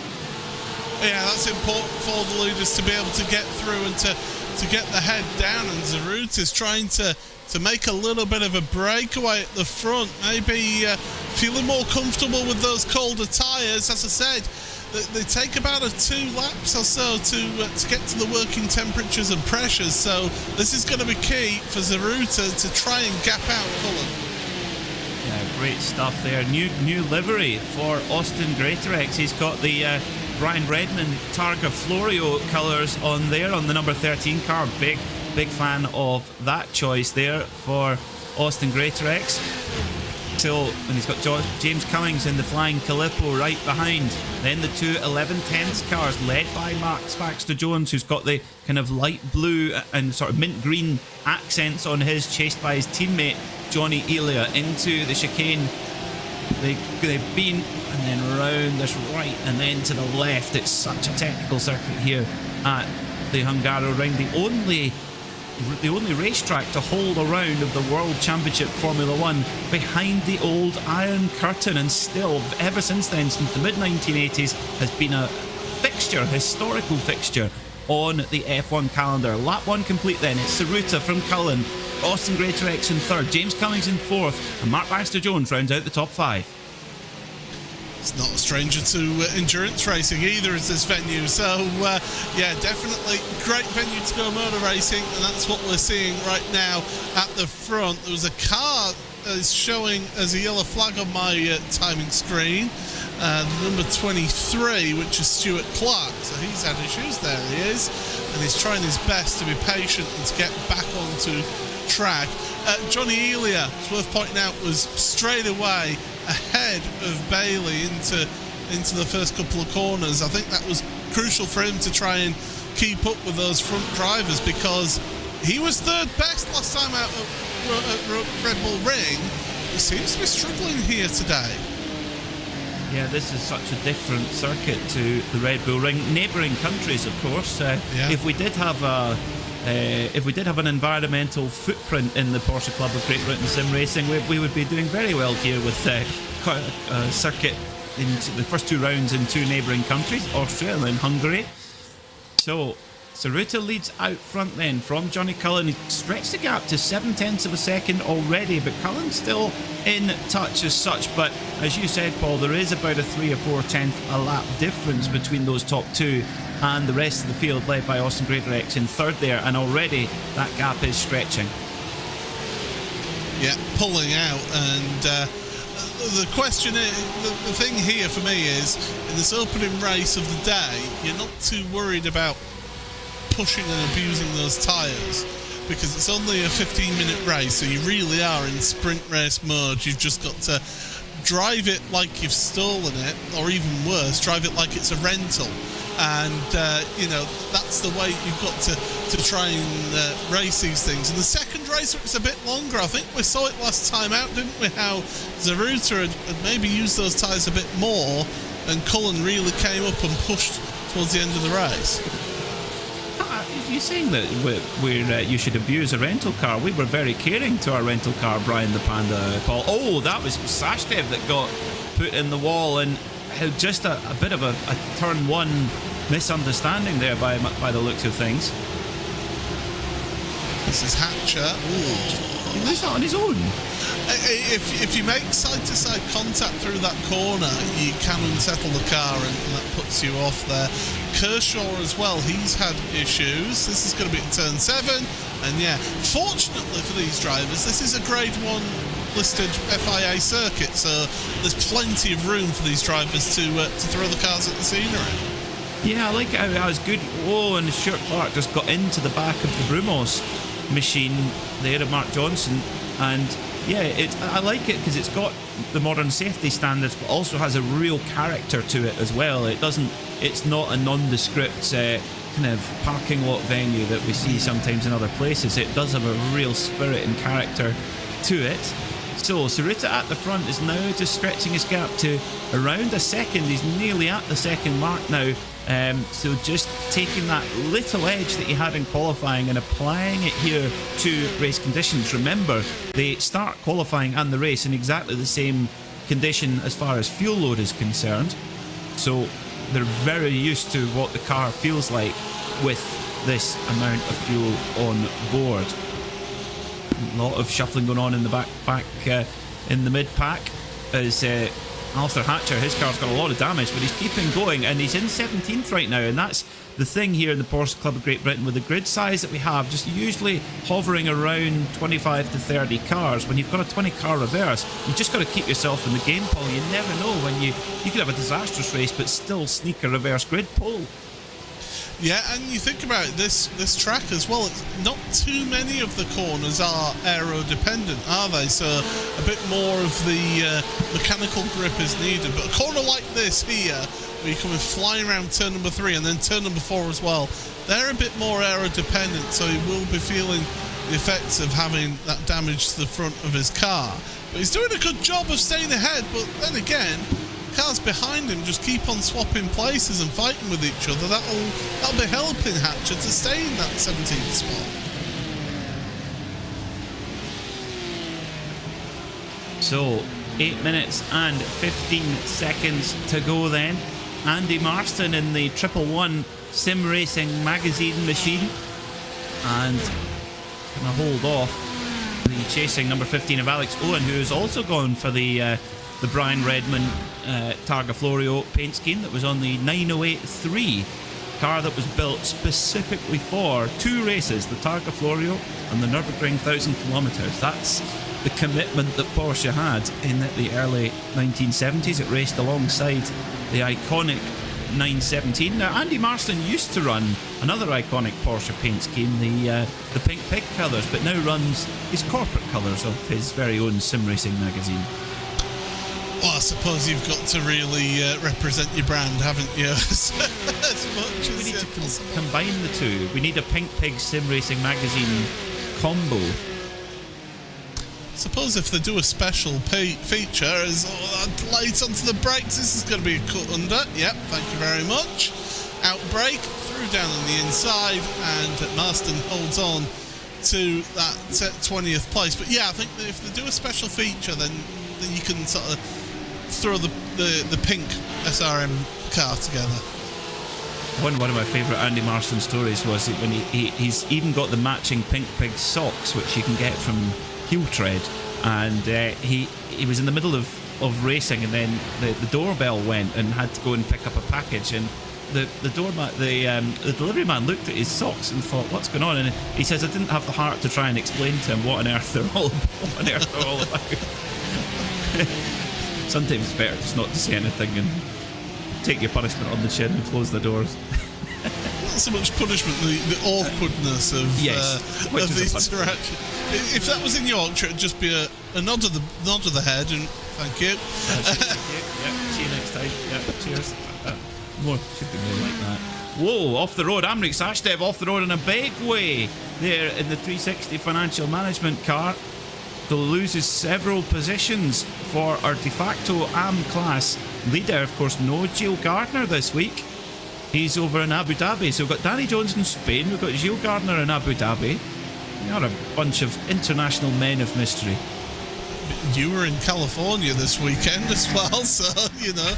Yeah, that's important for the leaders to be able to get through and to get the head down. And Zaruta's trying to make a little bit of a breakaway at the front, maybe feeling more comfortable with those colder tyres. As I said, they take about 2 laps or so to get to the working temperatures and pressures, so this is going to be key for Zaruta to try and gap out Cullen. Yeah, great stuff there. New livery for Austin Grater-X. He's got the Brian Redmond Targa Florio colours on there on the number 13 car. Big fan of that choice there for Austin Grater-X. And he's got James Cummings in the flying Calippo right behind. Then the 2 11/10 cars led by Mark Baxter-Jones, who's got the kind of light blue and sort of mint green accents on his, chased by his teammate Johnny Elia into the chicane. They've been and then round this right and then to the left. It's such a technical circuit here at the Hungaroring. The only racetrack to hold a round of the World Championship Formula 1 behind the old Iron Curtain, and still, ever since then, since the mid-1980s, has been a fixture, historical fixture on the F1 calendar. Lap 1 complete then. It's Zaruta from Cullen, Austin Grater-X in 3rd, James Cummings in 4th, and Mark Baxter-Jones rounds out the top 5. It's not a stranger to endurance racing either, is this venue. So, yeah, definitely great venue to go motor racing, and that's what we're seeing right now at the front. There was a car is showing as a yellow flag on my timing screen, number 23, which is Stuart Clark. So he's had issues. There he is, and he's trying his best to be patient and to get back onto track. Johnny Elia, it's worth pointing out, was straight away ahead of Bailey into the first couple of corners. I think that was crucial for him to try and keep up with those front drivers, because he was 3rd best last time out at Red Bull Ring. seems to be struggling here today. Yeah, this is such a different circuit to the Red Bull Ring. Neighbouring countries, of course. If we did have an environmental footprint in the Porsche Club of Great Britain Sim Racing, we would be doing very well here with a circuit in the first 2 rounds in 2 neighbouring countries, Austria and then Hungary. So Saruta leads out front then from Johnny Cullen. He stretched the gap to 0.7 of a second already, but Cullen's still in touch as such. But as you said, Paul, there is about a 3 or 4 tenth a lap difference between those top 2 and the rest of the field, led by Austin Greatorex in third there, and already that gap is stretching. Yeah, pulling out, and the question is, the thing here for me is, in this opening race of the day, you're not too worried about pushing and abusing those tyres, because it's only a 15-minute race, so you really are in sprint race mode. You've just got to drive it like you've stolen it, or even worse, drive it like it's a rental. And that's the way you've got to try and race these things. And the second race was a bit longer. I think we saw it last time out, didn't we, how Zaruta had maybe used those tyres a bit more, and Cullen really came up and pushed towards the end of the race. You're saying that you should abuse a rental car. We were very caring to our rental car, Brian the Panda, Paul. Oh, that was Sashdev that got put in the wall, and had just a bit of a turn 1 misunderstanding there by the looks of things. This is Hatcher. He lose that on his own. If you make side-to-side contact through that corner, you can unsettle the car, and that puts you off there. Kershaw as well, he's had issues. This is going to be at turn 7, and yeah, fortunately for these drivers, this is a grade 1 listed FIA circuit, so there's plenty of room for these drivers to throw the cars at the scenery. Yeah, I like how it was good. Oh, and Stuart Clark just got into the back of the Brumos machine there at Mark Johnson, and yeah, I like it because it's got the modern safety standards, but also has a real character to it as well. It's not a nondescript kind of parking lot venue that we see sometimes in other places. It does have a real spirit and character to it. So Saruta at the front is now just stretching his gap to around a second. He's nearly at the second mark now. So just taking that little edge that he had in qualifying and applying it here to race conditions. Remember, they start qualifying and the race in exactly the same condition as far as fuel load is concerned. So they're very used to what the car feels like with this amount of fuel on board. A lot of shuffling going on in the back in the mid-pack as Arthur Hatcher, his car's got a lot of damage, but he's keeping going, and he's in 17th right now. And that's the thing here in the Porsche Club of Great Britain, with the grid size that we have, just usually hovering around 25 to 30 cars. When you've got a 20 car reverse, you've just got to keep yourself in the game, Paul. You never know when you could have a disastrous race but still sneak a reverse grid pole. Yeah, and you think about it, this track as well, not too many of the corners are aero dependent, are they? So a bit more of the mechanical grip is needed. But a corner like this here, where you're coming flying around turn number 3 and then turn number 4 as well, they're a bit more aero dependent, so he will be feeling the effects of having that damage to the front of his car. But he's doing a good job of staying ahead, but then again, cars behind him just keep on swapping places and fighting with each other. That'll be helping Hatcher to stay in that 17th spot. So 8 minutes and 15 seconds to go then. Andy Marston in the 111 Sim Racing magazine machine, and gonna hold off the chasing number 15 of Alex Owen, who has also gone for the Brian Redman Targa Florio paint scheme that was on the 908-3 car that was built specifically for 2 races, the Targa Florio and the Nürburgring 1000 kilometers. That's the commitment that Porsche had in the early 1970s. It raced alongside the iconic 917. Now, Andy Marston used to run another iconic Porsche paint scheme, the Pink Pig colours, but now runs his corporate colours of his very own sim racing magazine. Well, I suppose you've got to really represent your brand, haven't you? as much we need to combine the two. We need a Pink Pig Sim Racing magazine combo. suppose if they do a special feature is light onto the brakes, this is going to be a cut under. Yep, thank you very much. Out brake, through down on the inside, and Marston holds on to that 20th place. But yeah, I think that if they do a special feature, then you can sort of throw the pink SRM car together. One of my favourite Andy Marston stories was when he's even got the matching Pink Pig socks, which you can get from Heel Tread, and he was in the middle of racing, and then the doorbell went and had to go and pick up a package, and the delivery man looked at his socks and thought, what's going on? And he says, I didn't have the heart to try and explain to him what on earth they're all about. Sometimes it's better just not to say anything and take your punishment on the chin and close the doors. Not so much punishment, the awkwardness of the interaction. If that was in Yorkshire, it'd just be a nod of the head and thank you. See you next time. Cheers. Should be more like that. Whoa, off the road. Amrik Sachdev off the road in a big way there in the 360 financial management car. So loses several positions for our de facto AM class leader. Of course, no Gilles Gardner this week. He's over in Abu Dhabi. So we've got Danny Jones in Spain. We've got Gilles Gardner in Abu Dhabi. We are a bunch of international men of mystery. You were in California this weekend as well, so, you know.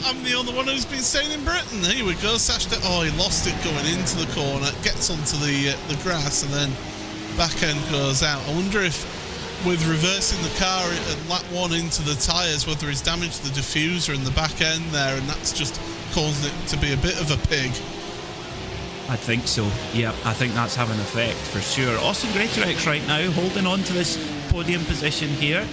I'm the only one who's been staying in Britain. Here we go. Oh, he lost it going into the corner. Gets onto the grass and then back end goes out. I wonder if with reversing the car at lap 1 into the tyres, whether he's damaged the diffuser in the back end there, and that's just causing it to be a bit of a pig. I think so. Yeah, I think that's having an effect for sure. Austin Greatorex right now holding on to this podium position here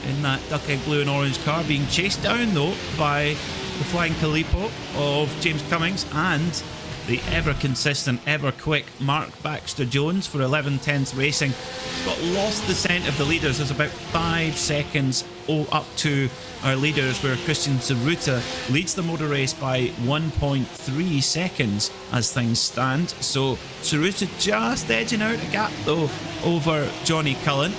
in that duck egg blue and orange car, being chased down though by the Flying Calipo of James Cummings and the ever consistent, ever quick Mark Baxter Jones for 11/10 Racing. Got lost the scent of the leaders. There's about 5 seconds up to our leaders, where Christian Zaruta leads the motor race by 1.3 seconds as things stand. So Zaruta just edging out a gap though over Johnny Cullen.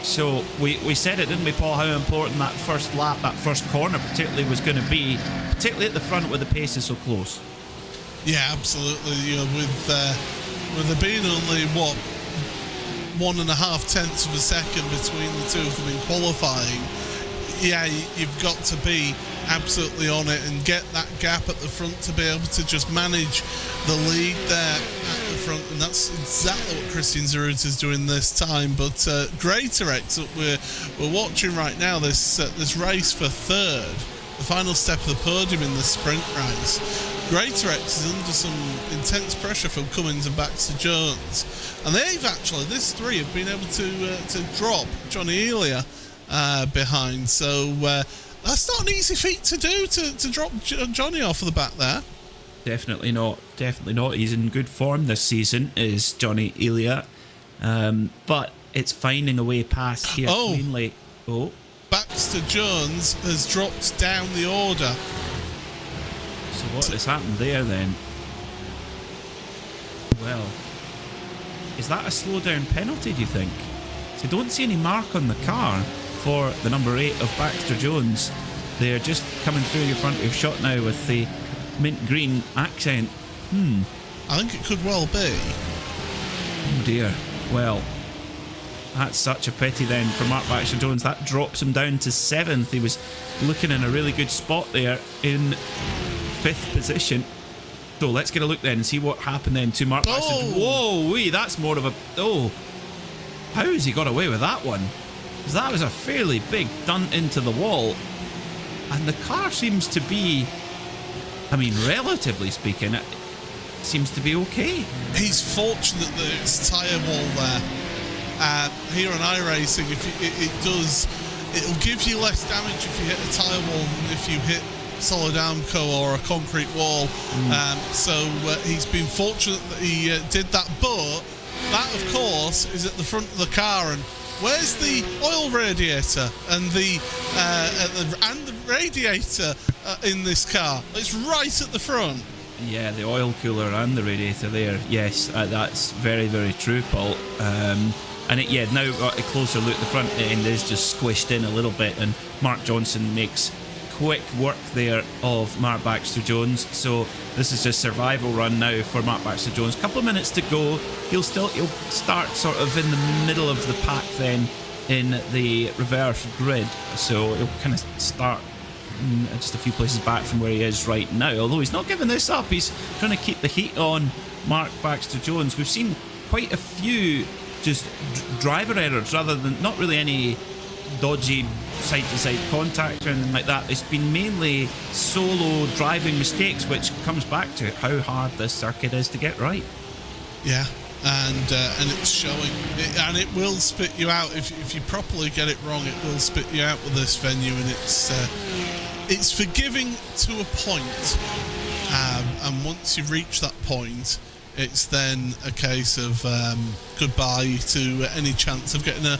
So we said it, didn't we, Paul, how important that first lap, that first corner particularly was going to be, particularly at the front where the pace is so close. Yeah, absolutely. You know, with there being only 1.5 tenths of a second between the two of them in qualifying, yeah, you've got to be absolutely on it and get that gap at the front to be able to just manage the lead there at the front, and that's exactly what Christian Zaruta is doing this time. But Greatorex that we're watching right now, this race for third, the final step of the podium in the sprint race. Greatorex is under some intense pressure from Cummings and Baxter Jones, and they've actually, this three have been able to drop Johnny Elia behind. So that's not an easy feat to do, to drop Johnny off of the back there. Definitely not. He's in good form this season, is Johnny Elia, but it's finding a way past here cleanly. Baxter Jones has dropped down the order. So what has happened there then? Well, is that a slowdown penalty, do you think? So don't see any mark on the car for the number 8 of Baxter Jones. They're just coming through your front of your shot now with the mint green accent. I think it could well be. Oh dear. Well, that's such a pity then for Mark Baxter Jones. That drops him down to 7th. He was looking in a really good spot there in 5th position. So let's get a look then and see what happened then to Mark Baxter. Whoa, that's more of a... how has he got away with that one? Because that was a fairly big dunt into the wall. And the car seems to be... I mean, relatively speaking, it seems to be okay. He's fortunate that it's tyre wall there. Here on iRacing, it'll give you less damage if you hit a tyre wall than if you hit solid Armco or a concrete wall. So he's been fortunate that he did that, but that of course is at the front of the car, and where's the oil radiator and the radiator in this car? It's right at the front. Yeah, the oil cooler and the radiator there. Yes, that's very, very true, Paul. And yeah, now got a closer look. The front end is just squished in a little bit, and Mark Johnson makes quick work there of Mark Baxter-Jones. So this is just survival run now for Mark Baxter-Jones. Couple of minutes to go. He'll start sort of in the middle of the pack then in the reverse grid. So he'll kind of start just a few places back from where he is right now. Although he's not giving this up, he's trying to keep the heat on Mark Baxter-Jones. We've seen quite a few just driver errors rather than not really any dodgy side-to-side contact or anything like that. It's been mainly solo driving mistakes, which comes back to how hard this circuit is to get right. Yeah, and it's showing, and it will spit you out if you properly get it wrong. It will spit you out with this venue, and it's forgiving to a point, and once you reach that point, it's then a case of goodbye to any chance of getting a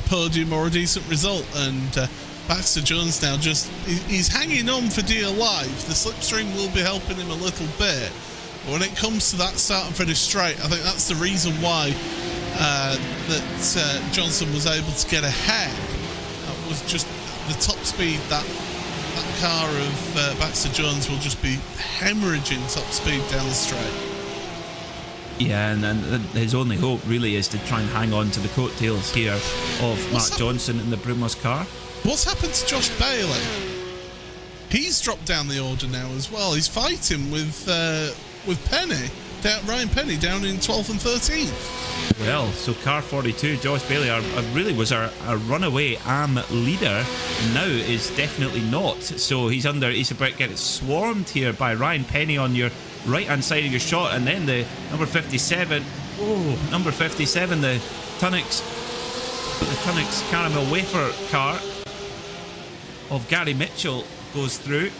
podium or a decent result. And Baxter-Jones now he's hanging on for dear life. The slipstream will be helping him a little bit, but when it comes to that start and finish straight, I think that's the reason why that Johnson was able to get ahead. That was just the top speed. That car of Baxter-Jones will just be hemorrhaging top speed down the straight. Yeah, and his only hope really is to try and hang on to the coattails here of Mark Johnson in the Brumos car. What's happened to Josh Bailey? He's dropped down the order now as well. He's fighting with Penny, Ryan Penny, down in 12th and 13th. Well, so car 42, Josh Bailey really was our runaway AM leader. Now is definitely not. So he's about to get swarmed here by Ryan Penny on your right hand side of your shot, and then the number 57, the Tunnocks caramel wafer car of Gary Mitchell goes through.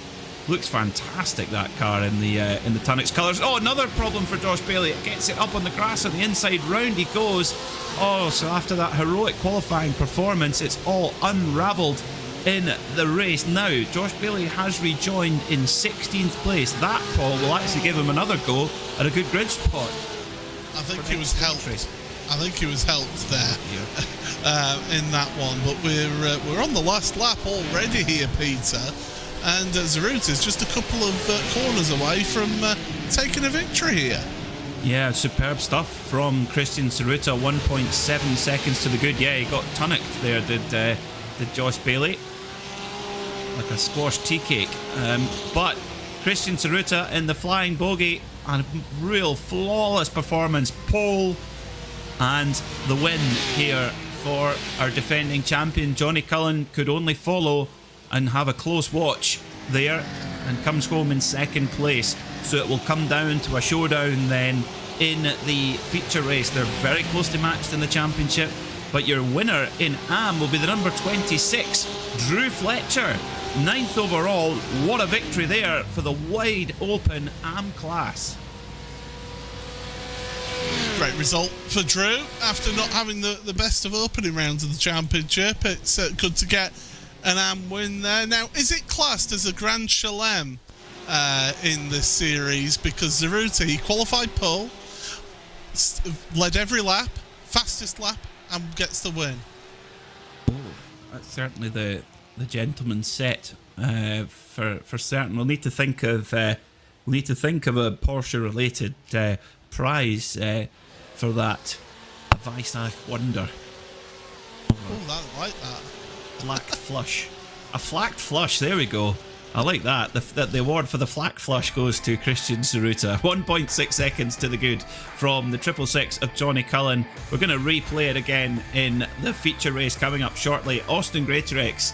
Looks fantastic, that car in the Tunnocks colours. Oh, another problem for Josh Bailey. Gets it up on the grass on the inside, round he goes. Oh, so after that heroic qualifying performance, it's all unravelled in the race. Now, Josh Bailey has rejoined in 16th place. That, Paul, will actually give him another go at a good grid spot. I think he was helped. I think he was helped there in that one. But we're on the last lap already here, Peter. And Zarut is just a couple of corners away from taking a victory here. Yeah, superb stuff from Christian Saruta. 1.7 seconds to the good. Yeah, he got Tunnocked there, did Josh Bailey. Like a squashed tea cake. But Christian Saruta in the flying bogey, and a real flawless performance. Pole and the win here for our defending champion. Johnny Cullen could only follow and have a close watch there, and comes home in second place. So it will come down to a showdown then in the feature race. They're very closely matched in the championship, but your winner in AM will be the number 26, Drew Fletcher. 9th overall. What a victory there for the wide open AM class. Great result for Drew after not having the best of opening rounds of the championship. It's good to get an AM win there. Now, is it classed as a Grand Chelem in this series? Because Zaruta, he qualified pole, led every lap, fastest lap, and gets the win. Oh, that's certainly the gentleman's set for certain. We'll need to think of a Porsche related prize for that. A Weissach Wonder. Oh, I like that. Flacked flush. A flacked flush, there we go. I like that. The award for the flack flush goes to Christian Saruta. 1.6 seconds to the good from the 666 of Johnny Cullen. We're going to replay it again in the feature race coming up shortly. Austin Greatorex,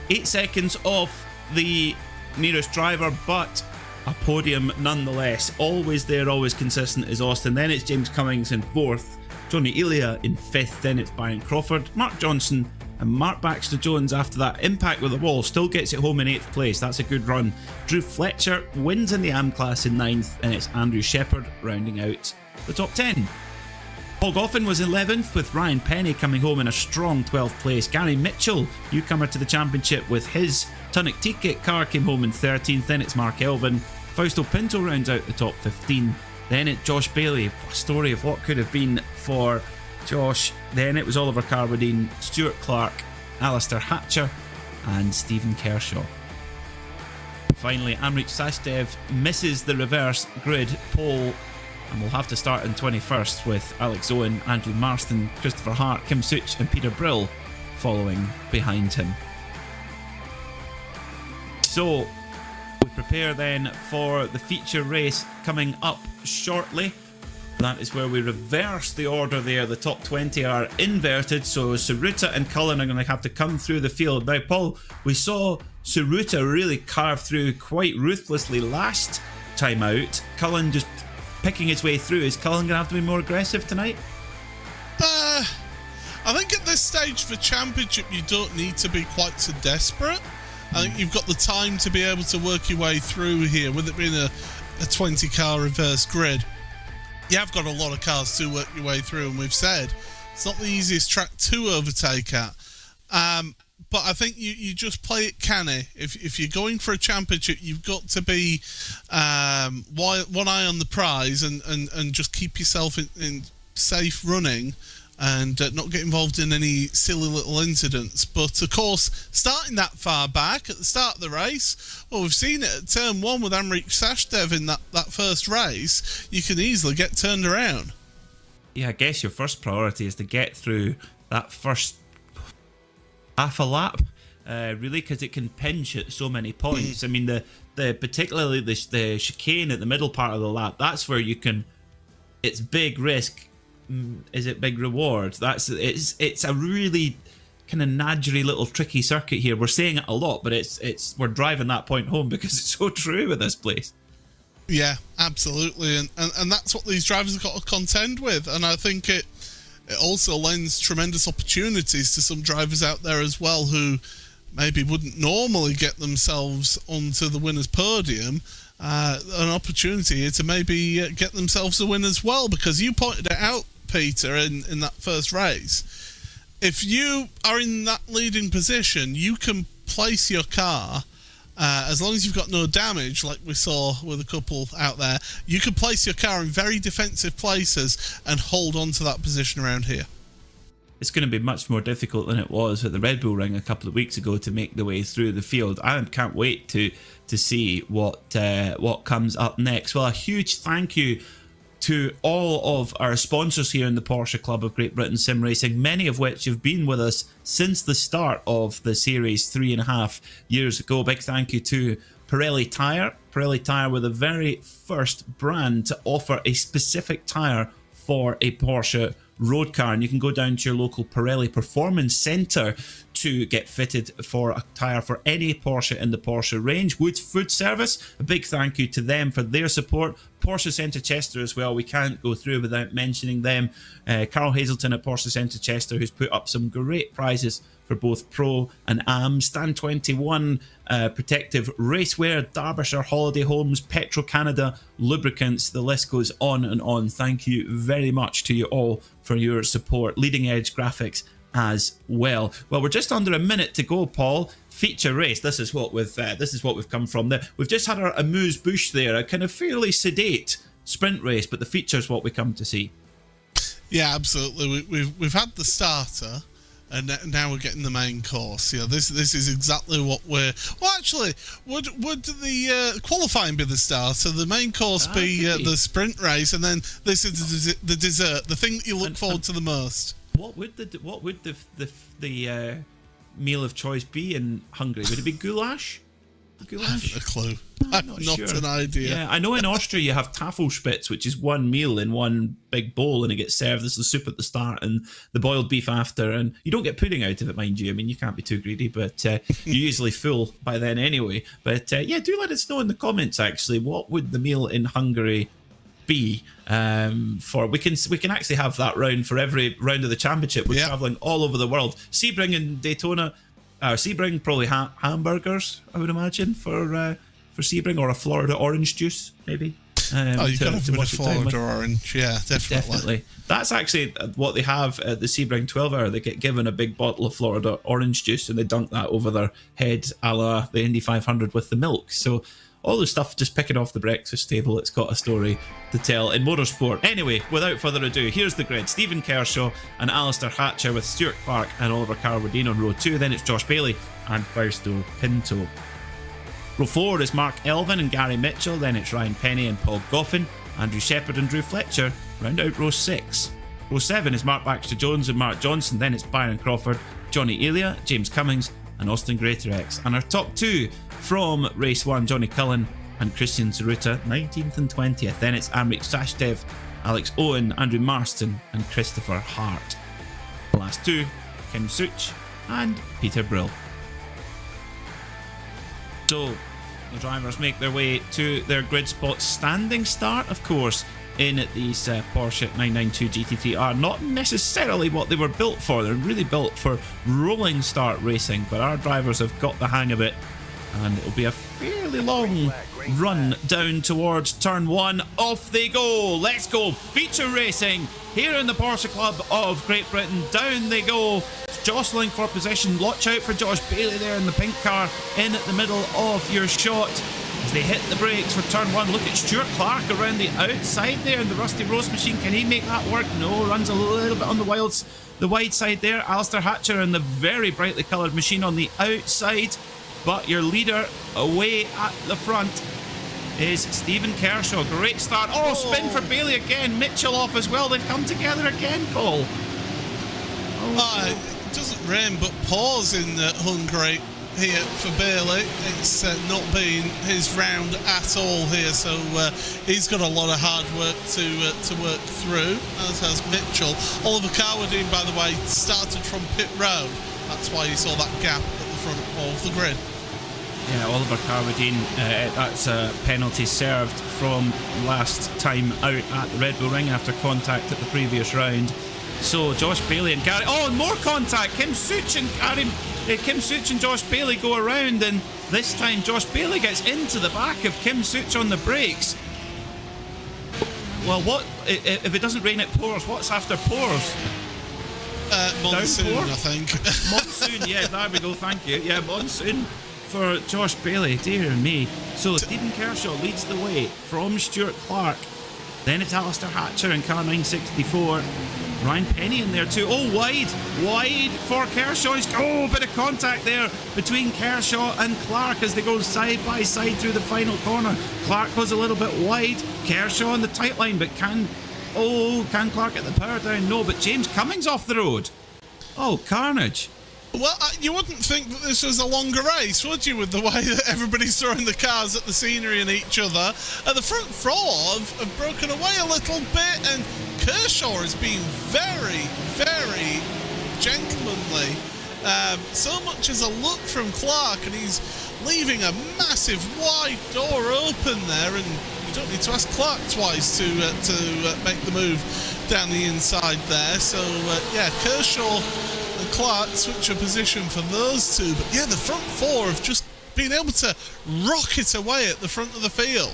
8 seconds off the nearest driver, but a podium nonetheless. Always there, always consistent is Austin. Then it's James Cummings in 4th, Johnny Elia in 5th, then it's Byron Crawford, Mark Johnson, and Mark Baxter-Jones after that impact with the wall still gets it home in 8th place. That's a good run. Drew Fletcher wins in the AM class in 9th, and it's Andrew Shepherd rounding out the top 10. Paul Goffin was 11th, with Ryan Penny coming home in a strong 12th place. Gary Mitchell, newcomer to the championship with his Tunnock T-Kit car, came home in 13th. Then it's Mark Elvin. Fausto Pinto rounds out the top 15. Then it's Josh Bailey. A story of what could have been for Josh. Then it was Oliver Carwadine, Stuart Clark, Alistair Hatcher, and Stephen Kershaw. Finally, Amrit Sachdev misses the reverse grid pole and will have to start in 21st with Alex Owen, Andrew Marston, Christopher Hart, Kim Such and Peter Brill following behind him. So we prepare then for the feature race coming up shortly. That is where we reverse the order there. The top 20 are inverted, so Suruta and Cullen are going to have to come through the field. Now, Paul, we saw Suruta really carve through quite ruthlessly last time out. Cullen just picking his way through. Is Cullen going to have to be more aggressive tonight? I think at this stage for Championship, you don't need to be quite so desperate. I think you've got the time to be able to work your way through here, with it being a 20-car reverse grid. You have got a lot of cars to work your way through, and we've said it's not the easiest track to overtake at. But I think you just play it canny. If you're going for a championship, you've got to be one eye on the prize and just keep yourself in safe running and not get involved in any silly little incidents. But of course, starting that far back at the start of the race, well, we've seen it at turn 1 with Amrit Sachdev in that first race. You can easily get turned around. Yeah, I guess your first priority is to get through that first half a lap, really, because it can pinch at so many points. I mean, the particularly the chicane at the middle part of the lap, that's where you can, it's big risk. Is it big reward? It's a really kind of nadgery little tricky circuit here. We're saying it a lot, but we're driving that point home because it's so true with this place. Yeah, absolutely, and that's what these drivers have got to contend with. And I think it also lends tremendous opportunities to some drivers out there as well who maybe wouldn't normally get themselves onto the winner's podium. An opportunity here to maybe get themselves a win as well, because you pointed it out, Peter, in that first race. If you are in that leading position, you can place your car, as long as you've got no damage, like we saw with a couple out there, you can place your car in very defensive places and hold on to that position around here. It's going to be much more difficult than it was at the Red Bull Ring a couple of weeks ago to make the way through the field. I can't wait to see what comes up next. Well, a huge thank you to all of our sponsors here in the Porsche Club of Great Britain Sim Racing, many of which have been with us since the start of the series 3.5 years ago. Big thank you to Pirelli Tyre. Pirelli Tyre were the very first brand to offer a specific tyre for a Porsche road car, and you can go down to your local Pirelli Performance Centre to get fitted for a tyre for any Porsche in the Porsche range. Woods Food Service, a big thank you to them for their support. Porsche Centre Chester as well, we can't go through without mentioning them. Carl Hazelton at Porsche Centre Chester, who's put up some great prizes for both Pro and Am. Stan 21, Protective Racewear, Derbyshire Holiday Homes, Petro Canada, Lubricants, the list goes on and on. Thank you very much to you all for your support. Leading Edge Graphics as well. Well, we're just under a minute to go, Paul. Feature race. This is what we've come from. We've just had our amuse bouche there, a kind of fairly sedate sprint race, but the feature's what we come to see. Yeah, absolutely. We've had the starter, and now we're getting the main course. Yeah, this is exactly what we're. Well, actually, would the qualifying be the starter? The main course be the sprint race, and then this is the dessert, the thing that you look forward to the most. What would the meal of choice be in Hungary? Would it be goulash? I haven't a clue. I've not sure. An idea. Yeah, I know in Austria you have Tafelspitz, which is one meal in one big bowl, and it gets served as the soup at the start and the boiled beef after, and you don't get pudding out of it, mind you. I mean, you can't be too greedy, but you're usually full by then anyway. But yeah, do let us know in the comments, actually, what would the meal in Hungary be? For we can actually have that round for every round of the championship. We're traveling all over the world. Sebring and Daytona. Sebring probably hamburgers, I would imagine, for Sebring, or a Florida orange juice maybe. You can have a Florida orange, yeah, definitely. That's actually what they have at the Sebring 12 hour. They get given a big bottle of Florida orange juice and they dunk that over their head, a la the Indy 500 with the milk. So all the stuff just picking off the breakfast table. It's got a story to tell in motorsport. Anyway, without further ado, here's the grid. Stephen Kershaw and Alistair Hatcher with Stuart Clark and Oliver Carradine on row 2. Then it's Josh Bailey and Fausto Pinto. Row 4 is Mark Elvin and Gary Mitchell. Then it's Ryan Penny and Paul Goffin. Andrew Shepherd and Drew Fletcher round out row 6. Row 7 is Mark Baxter-Jones and Mark Johnson. Then it's Byron Crawford, Johnny Elia, James Cummings and Austin Greatorex. And our top 2 from race 1, Johnny Cullen and Christian Tsuruta, 19th and 20th. Then it's Amrik Sashdev, Alex Owen, Andrew Marston and Christopher Hart. The last 2, Kim Such and Peter Brill. So the drivers make their way to their grid spots. Standing start, of course, in these Porsche 992 GT3 are not necessarily what they were built for. They're really built for rolling start racing, but our drivers have got the hang of it, and it'll be a fairly long run down towards turn 1. Off they go. Let's go feature racing here in the Porsche Club of Great Britain. Down they go, jostling for position. Watch out for Josh Bailey there in the pink car in at the middle of your shot as they hit the brakes for turn 1. Look at Stuart Clark around the outside there in the Rusty Rose machine. Can he make that work? No, runs a little bit on the wide side there. Alistair Hatcher in the very brightly coloured machine on the outside. But your leader away at the front is Stephen Kershaw. Great start. Oh, spin for Bailey again. Mitchell off as well. They've come together again, Paul. It doesn't rain but pours in Hungary here for Bailey. It's not been his round at all here, so he's got a lot of hard work to work through, as has Mitchell. Oliver Carwadine, by the way, started from pit road. That's why you saw that gap at the front of the grid. Yeah, Oliver Carwadine, that's a penalty served from last time out at the Red Bull Ring after contact at the previous round. So Josh Bailey and Gary, and more contact. Kim Such and Josh Bailey go around, and this time Josh Bailey gets into the back of Kim Such on the brakes. Well, what if it doesn't rain, it pours? What's after pours? Monsoon, Downpour? I think. Monsoon, yeah, there we go, thank you. Yeah, monsoon for Josh Bailey, dear me. So Stephen Kershaw leads the way from Stuart Clark. Then it's Alistair Hatcher in car 964. Ryan Penny in there too. Oh, wide for Kershaw. Oh, bit of contact there between Kershaw and Clark as they go side by side through the final corner. Clark goes a little bit wide. Kershaw on the tight line, but can Clark get the power down? No, but James Cummings off the road. Oh, carnage. Well, you wouldn't think that this was a longer race, would you, with the way that everybody's throwing the cars at the scenery and each other? The front four have broken away a little bit, and Kershaw is being very, very gentlemanly. So much as a look from Clark, and he's leaving a massive wide door open there, and you don't need to ask Clark twice to make the move down the inside there. So, yeah, Kershaw and Clark switch a position for those two. But yeah, the front four have just been able to rocket away at the front of the field.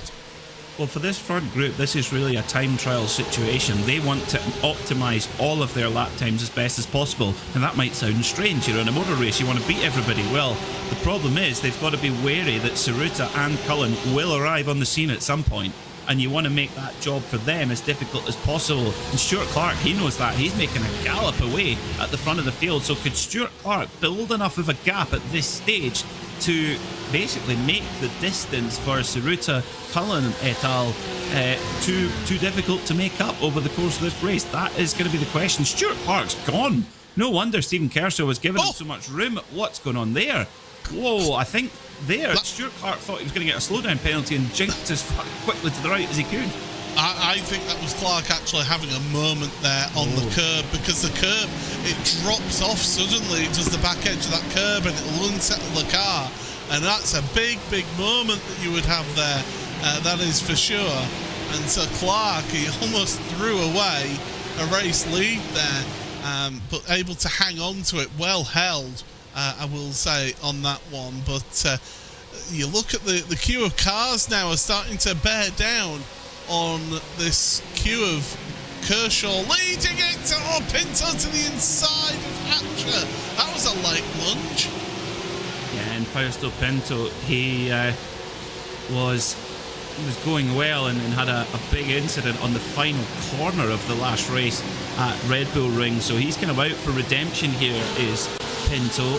Well, for this front group, this is really a time trial situation. They want to optimise all of their lap times as best as possible. And that might sound strange. You're in a motor race, you want to beat everybody. Well, the problem is they've got to be wary that Tsuruta and Cullen will arrive on the scene at some point. And you want to make that job for them as difficult as possible. And Stuart Clark, he knows that. He's making a gallop away at the front of the field. So could Stuart Clark build enough of a gap at this stage to basically make the distance for Tsuruta, Cullen et al. Too difficult to make up over the course of this race? That is going to be the question. Stuart Clark's gone. No wonder Stephen Kershaw was giving him so much room. What's going on there? Whoa, I think there Stuart Clark thought he was going to get a slowdown penalty and jinked as quickly to the right as he could. I think that was Clark actually having a moment there on the curb, because the curb, it drops off suddenly. It does the back edge of that curb and it'll unsettle the car. And that's a big, big moment that you would have there. That is for sure. And so Clark, he almost threw away a race lead there, but able to hang on to it. Well held, I will say, on that one. But you look at the queue of cars now are starting to bear down on this queue of Kershaw leading it. Oh, Pinto to the inside of Hatcher. That was a late lunge. Yeah, and Fausto Pinto, he was going well and had a big incident on the final corner of the last race at Red Bull Ring. So he's kind of out for redemption here, is Pinto.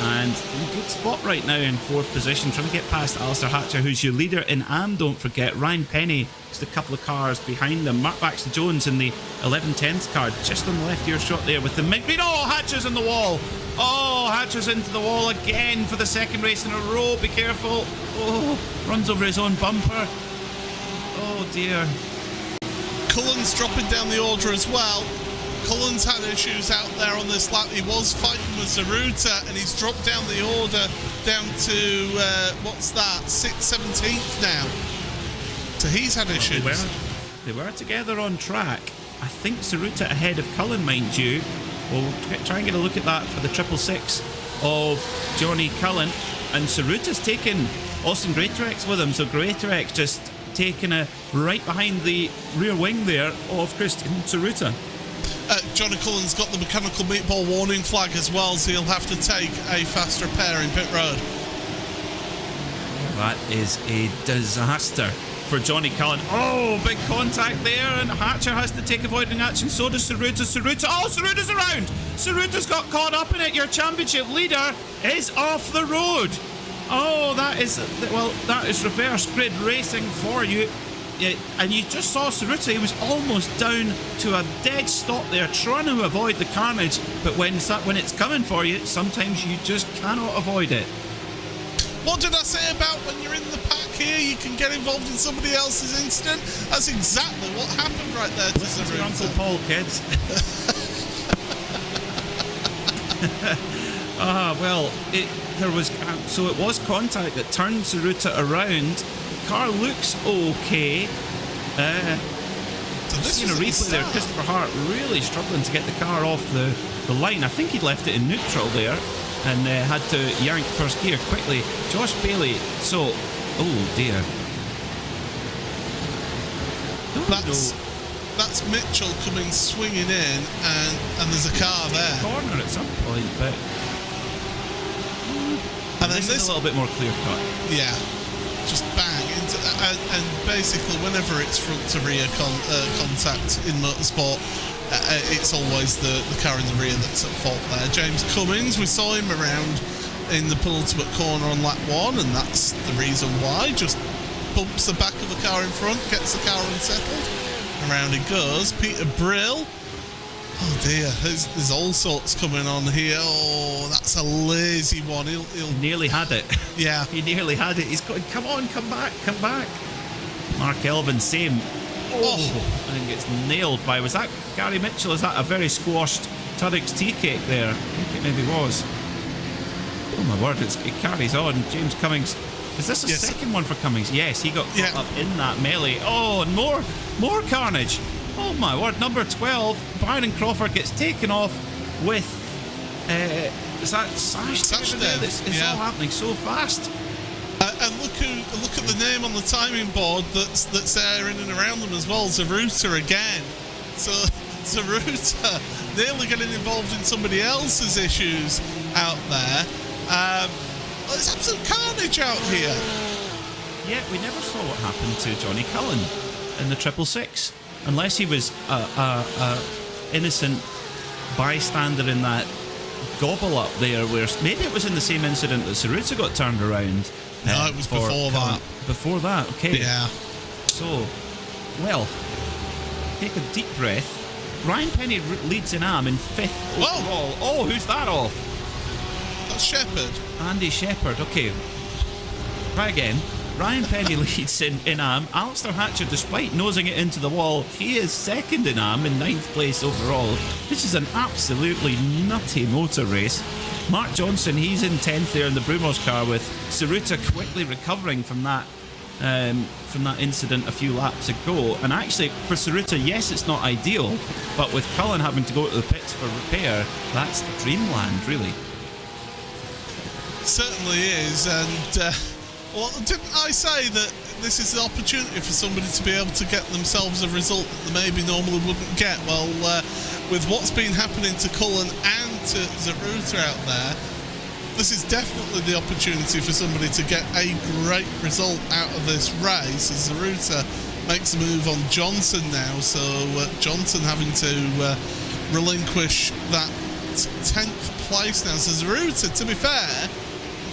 And in a good spot right now in 4th position, trying to get past Alistair Hatcher, who's your leader in AM, don't forget. Ryan Penny just a couple of cars behind them. Mark Baxter Jones in the 11-10th car, just on the left ear shot there with the mint green. Oh, Hatcher's in the wall. Oh, Hatcher's into the wall again for the 2nd race in a row. Be careful. Oh, runs over his own bumper. Oh dear. Cullen's dropping down the order as well. Cullen's had issues out there on this lap. He was fighting with Zaruta, and he's dropped down the order down to, what's that, 6th, 17th now. So he's had issues. They were together on track. I think Zaruta ahead of Cullen, mind you. We'll try and get a look at that for the 666 of Johnny Cullen. And Zaruta's taken Austin Greatorex with him, so Greatorex just taking a right behind the rear wing there of Christian Zaruta. Johnny Cullen's got the mechanical meatball warning flag as well, so he'll have to take a fast repair in pit road. That is a disaster for Johnny Cullen. Oh, big contact there, and Hatcher has to take avoiding action. So does Zaruta. Zaruta's around. Zaruta's got caught up in it. Your championship leader is off the road. Oh, that is reverse grid racing for you. Yeah, and you just saw Zaruta, he was almost down to a dead stop there, trying to avoid the carnage. But when it's coming for you, sometimes you just cannot avoid it. What did I say about when you're in the pack here, you can get involved in somebody else's incident? That's exactly what happened right there to Listen to Zaruta. your Uncle Paul, kids. It was contact that turned Zaruta around. Car looks okay. So this seen a replay there. Christopher Hart really struggling to get the car off the line. I think he'd left it in neutral there and had to yank first gear quickly. Josh Bailey. So, oh dear. That's Mitchell coming swinging in, and there's a car there. Corner at some point, but and then this is a little bit more clear cut. Yeah. Just bang into and basically whenever it's front to rear contact in motorsport, it's always the car in the rear that's at fault there. James Cummings, we saw him around in the penultimate corner on lap 1, and that's the reason why. Just bumps the back of the car in front, gets the car unsettled, around he goes. Peter Brill, oh dear, there's all sorts coming on here. Oh, that's a lazy one. He'll nearly had it. Yeah. He nearly had it. He's going, come on, come back. Mark Elvin, same. Oh, and then gets nailed by, was that Gary Mitchell? Is that a very squashed Turrick's tea cake there? I think it maybe was. Oh my word, it carries on. James Cummings. Is this a second one for Cummings? Yes, he got caught up in that melee. Oh, and more carnage. Oh my word, number 12, Byron Crawford gets taken off with, is that Sash there? It's all happening so fast. And look at the name on the timing board that's there in and around them as well, Zaruta again. So Zaruta nearly getting involved in somebody else's issues out there. There's absolute carnage out here. Yeah, we never saw what happened to Johnny Cullen in the 666. Unless he was a innocent bystander in that gobble up there, where maybe it was in the same incident that Zaruta got turned around. No, it was before that. Before that, okay. Yeah. So, well, take a deep breath. Ryan Penny leads in AM in 5th overall. Oh, who's that off? That's Shepherd. Andy Shepherd, okay. Try again. Ryan Penny leads in AM. Alistair Hatcher, despite nosing it into the wall, he is second in AM in 9th place overall. This is an absolutely nutty motor race. Mark Johnson, he's in 10th there in the Brumos car, with Zaruta quickly recovering from that incident a few laps ago. And actually, for Zaruta, yes, it's not ideal, but with Cullen having to go to the pits for repair, that's dreamland, really. Certainly is, and well, didn't I say that this is the opportunity for somebody to be able to get themselves a result that they maybe normally wouldn't get? Well, with what's been happening to Cullen and to Zaruta out there, this is definitely the opportunity for somebody to get a great result out of this race, as Zaruta makes a move on Johnson now. So Johnson having to relinquish that 10th place now. So Zaruta, to be fair,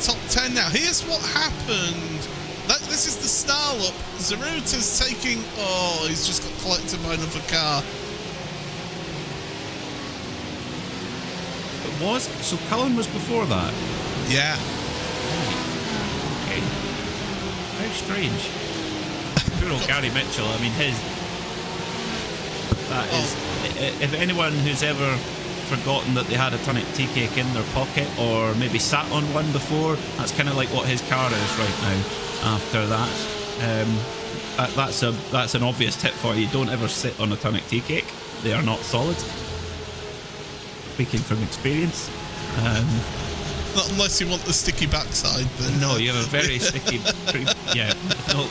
top 10 now. Here's what happened. This is the style up. Zaruta's taking... Oh, he's just got collected by another car. It was? So Cullen was before that? Yeah. Okay. How strange. Poor old Gary Mitchell. I mean, that is... If anyone who's ever forgotten that they had a tonic tea cake in their pocket, or maybe sat on one before, that's kind of like what his car is right now after that. That's an obvious tip for you. Don't ever sit on a tonic tea cake. They are not solid. Speaking from experience. Not unless you want the sticky backside, then. No, you have a very sticky... yeah, no,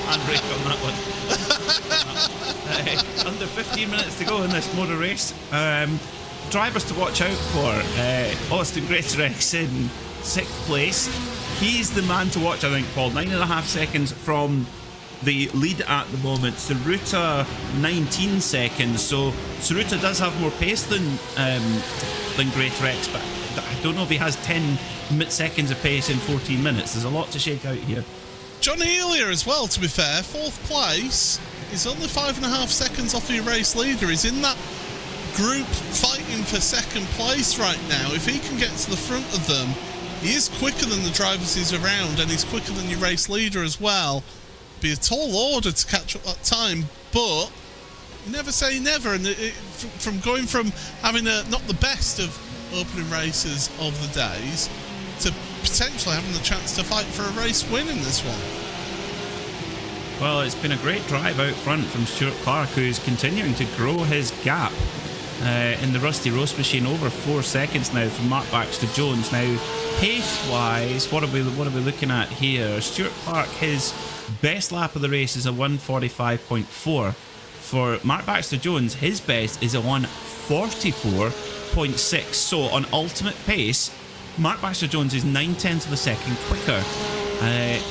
handbrake on that one. Under 15 minutes to go in this motor race. Drivers to watch out for. Austin Greatorex in 6th place. He's the man to watch, I think, Paul. 9.5 seconds from the lead at the moment. Zaruta 19 seconds. So Zaruta does have more pace than Greatorex, but I don't know if he has 10 seconds of pace in 14 minutes. There's a lot to shake out here. John Elia as well, to be fair, 4th place. He's only 5.5 seconds off your race leader. He's in that group fighting for 2nd place right now. If he can get to the front of them, he is quicker than the drivers he's around, and he's quicker than your race leader as well. Be a tall order to catch up that time, but you never say never. And from going from having not the best of opening races of the days to potentially having the chance to fight for a race win in this one. Well, it's been a great drive out front from Stuart Clark, who's continuing to grow his gap in the Rusty Roast machine, over 4 seconds now from Mark Baxter Jones. Now, pace-wise, what are we looking at here? Stuart Clark, his best lap of the race is a 1:45.4. For Mark Baxter Jones, his best is a 1:44.6. So on ultimate pace, Mark Baxter Jones is 9/10 of a second quicker.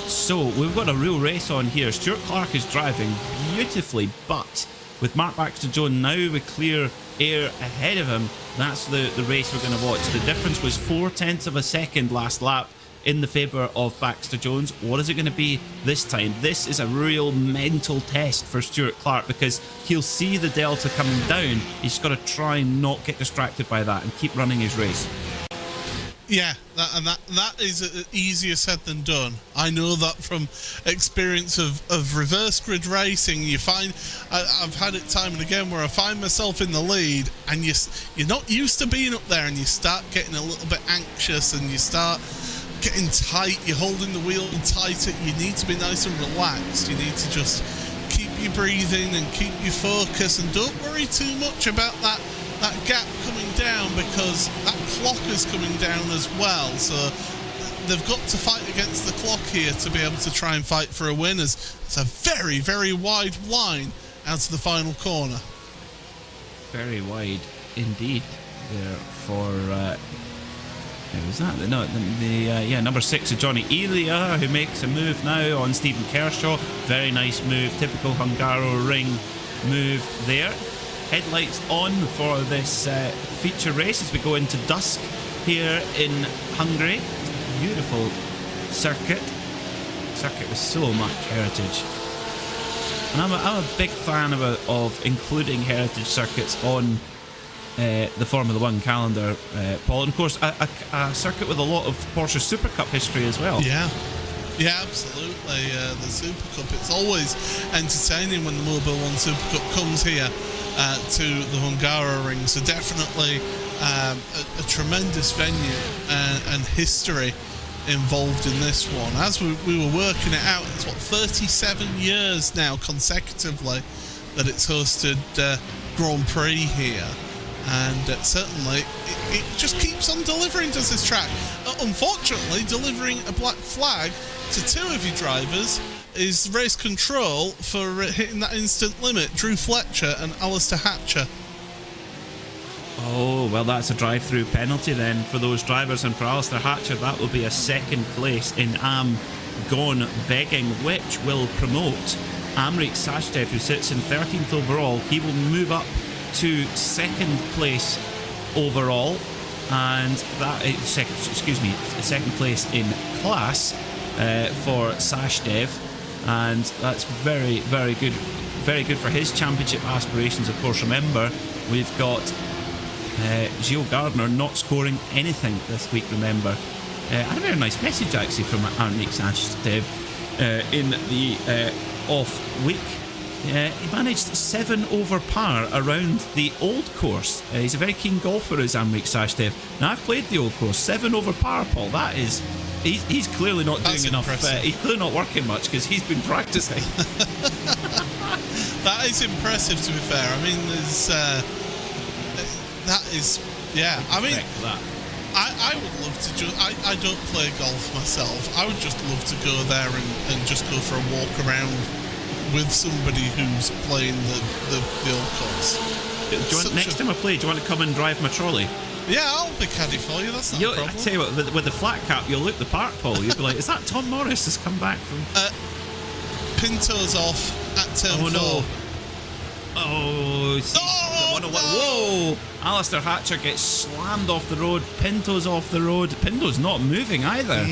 So we've got a real race on here. Stuart Clark is driving beautifully, but with Mark Baxter Jones now with clear air ahead of him, that's the race we're going to watch. The difference was 4/10 of a second last lap in the favour of Baxter Jones. What is it going to be this time? This is a real mental test for Stuart Clark, because he'll see the delta coming down. He's got to try and not get distracted by that and keep running his race. Yeah, that is easier said than done. I know that from experience of reverse grid racing. You find, I've had it time and again where I find myself in the lead, and you're not used to being up there, and you start getting a little bit anxious, and you start getting tight. You're holding the wheel tighter. You need to be nice and relaxed. You need to just keep your breathing and keep your focus, and don't worry too much about that gap coming down, because that clock is coming down as well. So they've got to fight against the clock here to be able to try and fight for a win, as it's a very, very wide line out to the final corner. Very wide indeed there for was that number 6 of Johnny Elia, who makes a move now on Stephen Kershaw. Very nice move, typical Hungaroring move there. Headlights on for this feature race as we go into dusk here in Hungary. Beautiful circuit with so much heritage, and I'm a big fan of including heritage circuits on the Formula 1 calendar, Paul, and of course a circuit with a lot of Porsche Super Cup history as well. Yeah, absolutely. The Super Cup, it's always entertaining when the Mobile 1 Super Cup comes here to the Hungaroring. So definitely a tremendous venue and history involved in this one. As we were working it out, it's 37 years now consecutively that it's hosted Grand Prix here. And certainly it just keeps on delivering, does this track. Unfortunately, delivering a black flag to 2 of your drivers is race control for hitting that instant limit, Drew Fletcher and Alistair Hatcher. Oh, well, that's a drive-through penalty then for those drivers, and for Alistair Hatcher that will be a second place in Gone Begging, which will promote Amrik Sashdev, who sits in 13th overall. He will move up to second place overall, and that is second place in class for Sashdev, and that's very, very good. Very good for his championship aspirations. Of course, remember, we've got Gio Gardner not scoring anything this week, remember. I had a very nice message actually from Arnik Sashdev in the off week. He managed 7 over par around the old course. He's a very keen golfer, is Arnik Sashdev. Now, I've played the old course, 7 over par, Paul. That is... He's clearly not doing enough. He's clearly not working much because he's been practicing. That is impressive, to be fair. I mean, there's... that is, yeah. I mean, I would love to I don't play golf myself. I would just love to go there and just go for a walk around with somebody who's playing the old course. Do you want, next time I play, do you want to come and drive my trolley? Yeah, I'll be caddy for you. That's not a problem. I tell you what, with the flat cap, you'll look the part, Paul. You'll be like, is that Tom Morris has come back from? Pinto's off at turn 4. No. Oh, see, whoa! Alistair Hatcher gets slammed off the road. Pinto's off the road. Pinto's not moving either.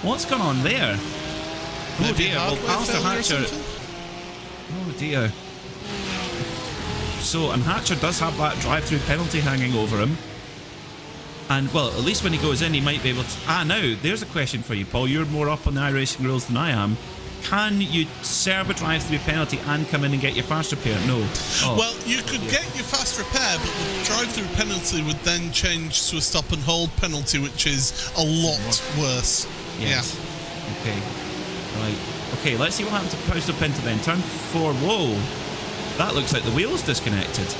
What's going on there? Oh dear. Well, Alistair Hatcher. Oh dear. So, and Hatcher does have that drive-through penalty hanging over him. And, well, at least when he goes in, he might be able to... now, there's a question for you, Paul. You're more up on the iRacing rules than I am. Can you serve a drive-through penalty and come in and get your fast repair? No. Oh. Well, you could get your fast repair, but the drive-through penalty would then change to a stop-and-hold penalty, which is a lot worse. Yes. Yeah. Okay. Right. Okay, let's see what happens to Fausto Pinto then. Turn 4. Whoa. That looks like the wheel's disconnected.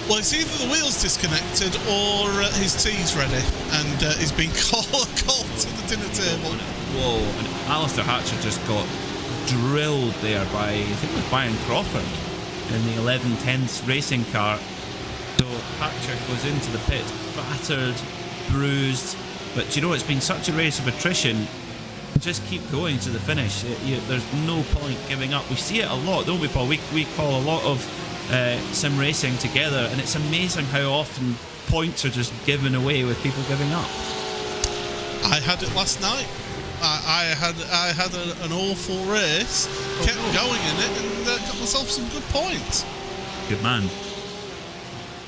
Well, it's either the wheel's disconnected or his tea's ready, and he's been called to the dinner table. Whoa. And Alistair Hatcher just got drilled there by, I think it was Brian Crawford in the 11-10th racing car. So Hatcher goes into the pit battered, bruised, but you know, it's been such a race of attrition. Just keep going to the finish. There's no point giving up. We see it a lot, don't we, Paul? We call a lot of sim racing together, and it's amazing how often points are just given away with people giving up. I had it last night. I had an awful race, kept going in it, and got myself some good points. Good man.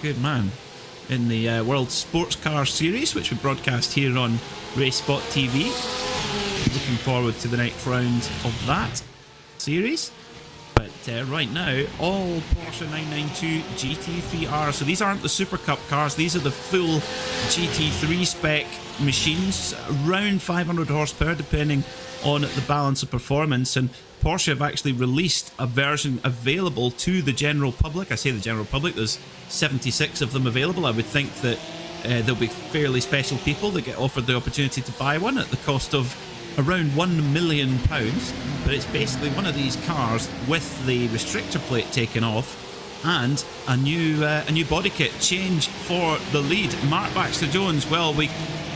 Good man. In the World Sports Car Series, which we broadcast here on RaceSpotTV. Looking forward to the next round of that series. But right now, all Porsche 992 GT3R. So these aren't the Super Cup cars. These are the full GT3 spec machines. Around 500 horsepower, depending on the balance of performance. And Porsche have actually released a version available to the general public. I say the general public. There's 76 of them available. I would think that there'll be fairly special people that get offered the opportunity to buy one at the cost of around £1 million, but it's basically one of these cars with the restrictor plate taken off and a new body kit change for the lead. Mark Baxter Jones, well, we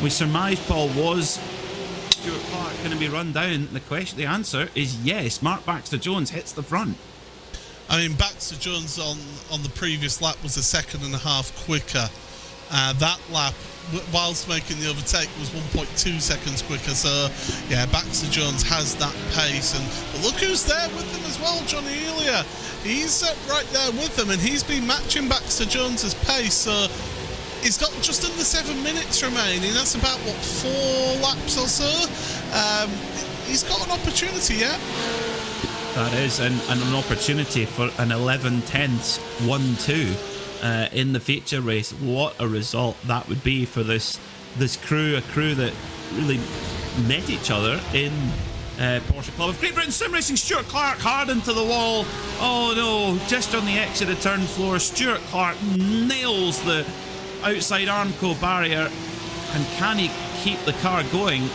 surmised, Paul, was Stuart Clark going to be run down? The answer is yes. Mark Baxter Jones hits the front. I mean, Baxter Jones on the previous lap was a second and a half quicker. That lap, whilst making the overtake, was 1.2 seconds quicker. So, yeah, Baxter Jones has that pace. But look who's there with him as well, Johnny Elia. He's right there with them, and he's been matching Baxter Jones's pace. So he's got just under 7 minutes remaining. That's about, 4 laps or so. He's got an opportunity, yeah. That is, and an opportunity for an 11/10 1-2. In the feature race. What a result that would be for this crew, a crew that really met each other in Porsche Club of Great Britain Sim Racing. Stuart Clark hard into the wall. Oh no, just on the exit of turn 4, Stuart Clark nails the outside Armco barrier, and can he keep the car going?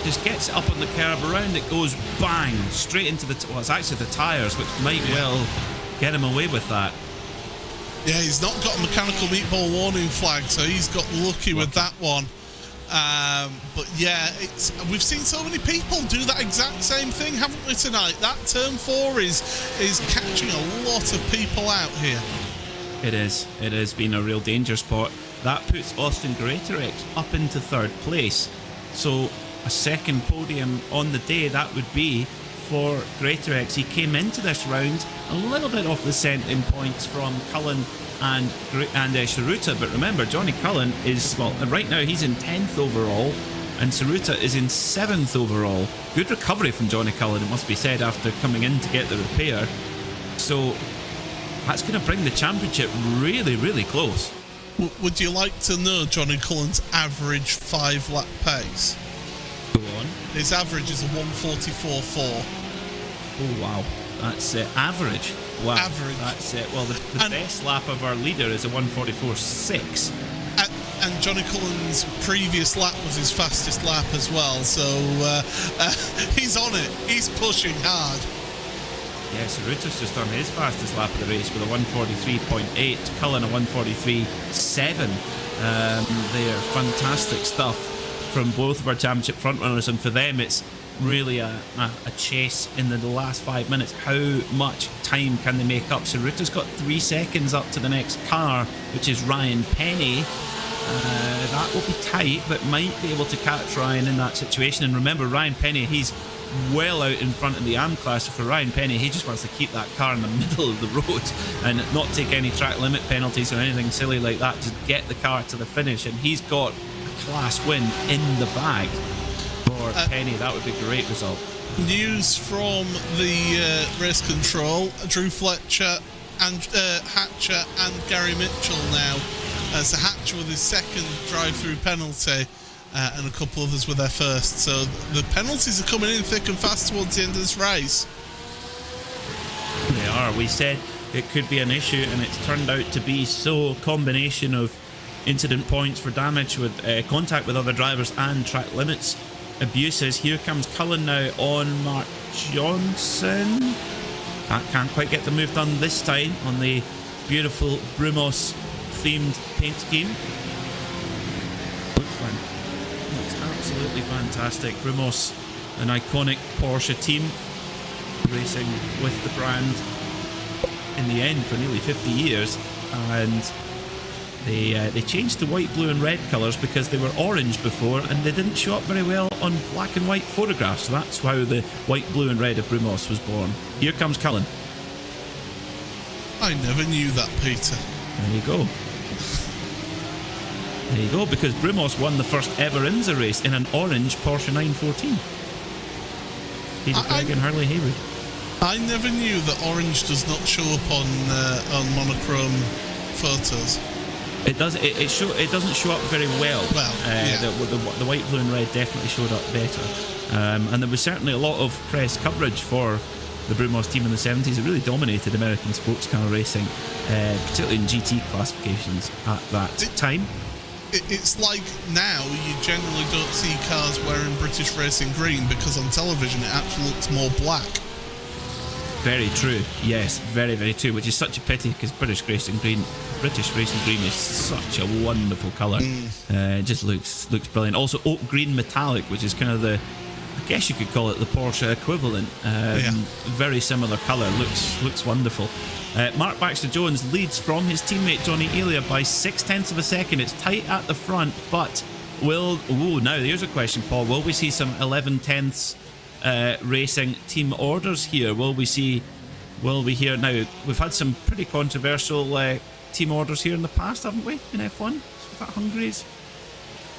Just gets it up on the curb, around it goes, bang, straight into it's actually the tyres, which might well get him away with that. Yeah, he's not got a mechanical meatball warning flag, so he's got lucky with that one. But yeah, we've seen so many people do that exact same thing, haven't we, tonight? That turn 4 is catching a lot of people out here. It is. It has been a real danger spot. That puts Austin Greatorex up into 3rd place. So a second podium on the day, that would be for Greatorex. He came into this round a little bit off the scent in points from Cullen and Saruta, but remember, Johnny Cullen is, well, right now he's in 10th overall, and Saruta is in 7th overall. Good recovery from Johnny Cullen, it must be said, after coming in to get the repair. So that's going to bring the championship really, really close. Would you like to know Johnny Cullen's average 5-lap pace? Go on. His average is a 1:44.4. Oh wow, that's average. Wow, average. That's it. Well, the best lap of our leader is a 1:44.6. And Johnny Cullen's previous lap was his fastest lap as well, so he's on it. He's pushing hard. Yeah, Saruta's just on his fastest lap of the race with a 1:43.8. Cullen a 1:43.7. They are fantastic stuff from both of our championship frontrunners, and for them it's really a chase in the last 5 minutes. How much time can they make up? Saruta's got 3 seconds up to the next car, which is Ryan Penny. That will be tight, but might be able to catch Ryan in that situation. And remember, Ryan Penny, he's well out in front of the AM class. So for Ryan Penny, he just wants to keep that car in the middle of the road and not take any track limit penalties or anything silly like that. Just get the car to the finish, and he's got a class win in the bag. For Penny, that would be a great result. News from the race control: Drew Fletcher and Hatcher and Gary Mitchell now. So Hatcher with his second drive-through penalty, and a couple others with their first. So the penalties are coming in thick and fast towards the end of this race. They are. We said it could be an issue, and it's turned out to be so. Combination of incident points for damage with contact with other drivers and track limits abuses. Here comes Cullen now on Mark Johnson. That can't quite get the move done this time on the beautiful Brumos themed paint scheme. Looks fun. Looks absolutely fantastic. Brumos, an iconic Porsche team, racing with the brand in the end for nearly 50 years, and they changed to white, blue and red colours because they were orange before and they didn't show up very well on black and white photographs. So that's how the white, blue and red of Brumos was born. Here comes Cullen. I never knew that, Peter. There you go. There you go, because Brumos won the first ever IMSA race in an orange Porsche 914. Peter Craig and Harley Haywood. I never knew that orange does not show up on monochrome photos. It does. It doesn't show up very well. Well, yeah. The white, blue, and red definitely showed up better. And there was certainly a lot of press coverage for the Brumos team in the 70s. It really dominated American sports car racing, particularly in GT classifications at that time. It's like now you generally don't see cars wearing British racing green because on television it actually looks more black. Very true. Yes, very, very true. Which is such a pity because British racing green is such a wonderful colour. It just looks brilliant. Also, oak green metallic, which is kind of the, I guess you could call it the Porsche equivalent. Very similar colour. Looks wonderful. Mark Baxter-Jones leads from his teammate Johnny Elia by 0.6 of a second. It's tight at the front, but now here's a question, Paul. Will we see some 11/10ths racing team orders here? Will we hear now? We've had some pretty controversial team orders here in the past, haven't we, in F1? Was that Hungary's?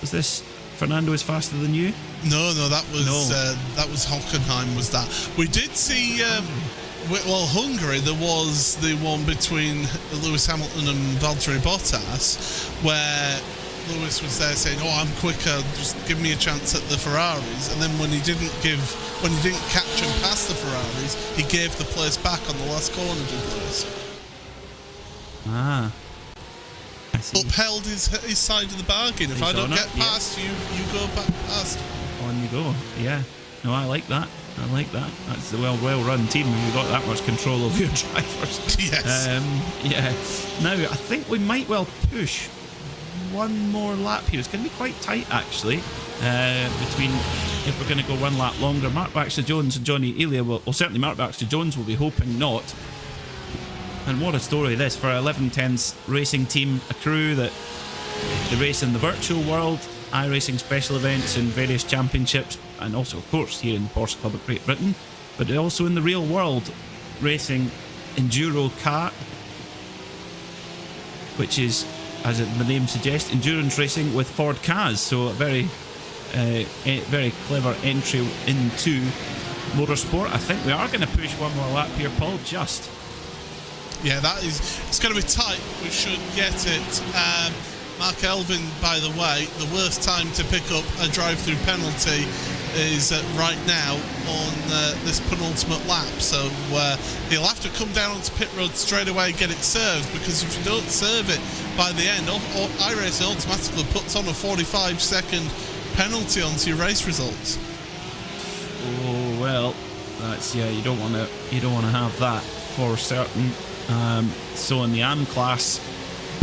Was this Fernando is faster than you? No, that was Hockenheim. Was that? We did see. Hungary, there was the one between Lewis Hamilton and Valtteri Bottas, where Lewis was there saying, "Oh, I'm quicker. Just give me a chance at the Ferraris." And then when he didn't catch and pass the Ferraris, he gave the place back on the last corner to Lewis. I see. Upheld his side of the bargain. If I don't get past you, you go back past. On you go. Yeah. No, I like that. I like that. That's the well-run team. You've got that much control over your drivers. Yes. Yeah. Now, I think we might well push one more lap here. It's going to be quite tight, actually, between, if we're going to go one lap longer. Mark Baxter-Jones and Johnny Elia will, well, certainly Mark Baxter-Jones will be hoping not. And what a story this for 1110's racing team, a crew that they race in the virtual world, iRacing special events and various championships, and also, of course, here in the Porsche Club of Great Britain, but also in the real world, racing enduro kart, which is, as the name suggests, endurance racing with Ford cars. So a very clever entry into motorsport. I think we are going to push one more lap here, Paul, just. Yeah, it's going to be tight. We should get it. Mark Elvin, by the way, the worst time to pick up a drive-through penalty is right now on this penultimate lap. So he'll have to come down onto pit road straight away and get it served, because if you don't serve it by the end, iRacing automatically puts on a 45-second penalty onto your race results. Oh well, that's, yeah. You don't want to have that for certain. So in the AM class,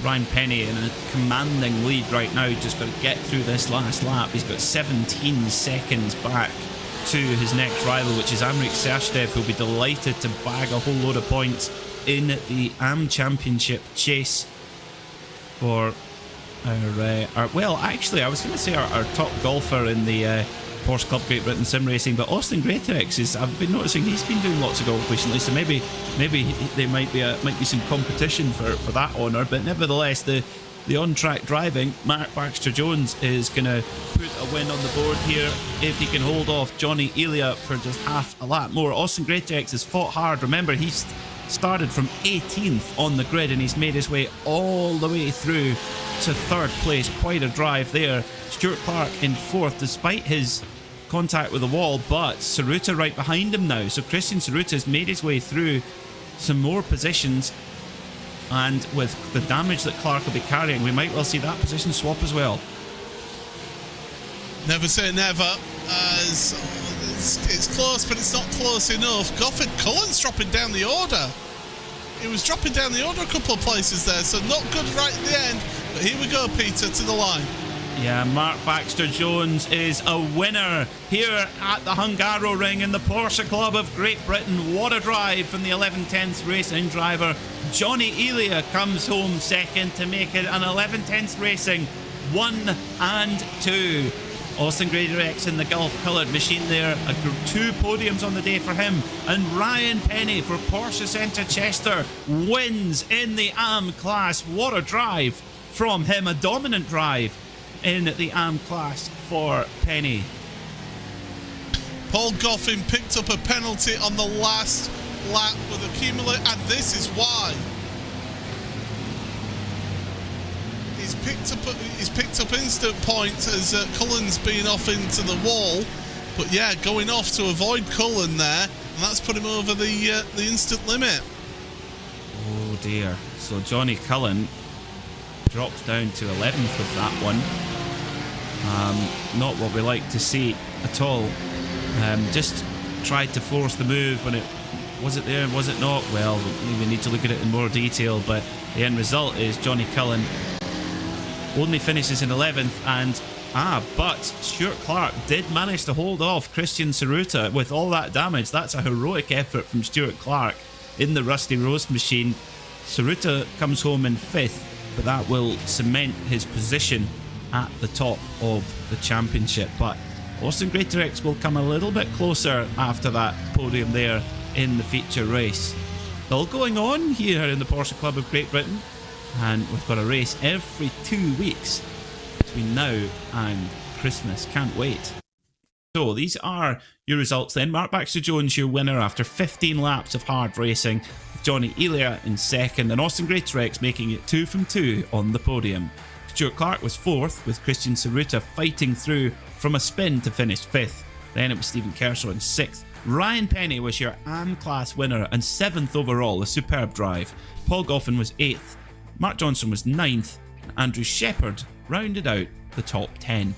Ryan Penny in a commanding lead right now. Just got to get through this last lap. He's got 17 seconds back to his next rival, which is Amrik Serstev, who'll be delighted to bag a whole load of points in the AM Championship chase for our well, actually, I was going to say our top golfer in the Porsche Club Great Britain Sim Racing, but Austin Greatorex is, I've been noticing he's been doing lots of golf recently, so maybe there might be some competition for that honour. But nevertheless, the on-track driving, Mark Baxter-Jones is going to put a win on the board here if he can hold off Johnny Elia for just half a lap more. Austin Greatorex has fought hard. Remember, he's started from 18th on the grid and he's made his way all the way through to third place. Quite a drive there. Stuart Clark in fourth, despite his contact with the wall, but Saruta right behind him now. So Christian Saruta has made his way through some more positions, and with the damage that Clark will be carrying, we might well see that position swap as well. Never say never, as it's close, but it's not close enough. Goffin Cullen's dropping down the order. He was dropping down the order a couple of places there, so not good right at the end. But here we go, Peter, to the line. Yeah, Mark Baxter-Jones is a winner here at the Hungaroring in the Porsche Club of Great Britain. What a drive from the 11/10 racing driver. Johnny Elia comes home second to make it an 11/10 racing 1 and 2. Austin Greatorex in the Gulf-coloured machine there. 2 podiums on the day for him. And Ryan Penny for Porsche Centre Chester wins in the AM class. What a drive from him. A dominant drive in the AM class for Penny. Paul Goffin picked up a penalty on the last lap with accumulate, and this is why. He's picked up instant points as Cullen's been off into the wall, but yeah, going off to avoid Cullen there, and that's put him over the instant limit. Oh dear. So Johnny Cullen drops down to 11th with that one. Not what we like to see at all. Just tried to force the move when it was it there, was it not? Well, we need to look at it in more detail, but the end result is Johnny Cullen only finishes in 11th, and but Stuart Clark did manage to hold off Christian Saruta with all that damage. That's a heroic effort from Stuart Clark in the Rusty Rose machine. Saruta comes home in 5th, but that will cement his position at the top of the championship. But Austin Greatorex will come a little bit closer after that podium there in the feature race. All going on here in the Porsche Club of Great Britain, and we've got a race every 2 weeks between now and Christmas. Can't wait. So these are your results then. Mark Baxter-Jones, your winner after 15 laps of hard racing, with Johnny Elia in second, and Austin Greatorex making it 2 from 2 on the podium. Stuart Clark was 4th, with Christian Saruta fighting through from a spin to finish 5th. Then it was Stephen Kershaw in 6th. Ryan Penny was your AM class winner and 7th overall, a superb drive. Paul Goffin was 8th. Mark Johnson was 9th. And Andrew Shepherd rounded out the top 10.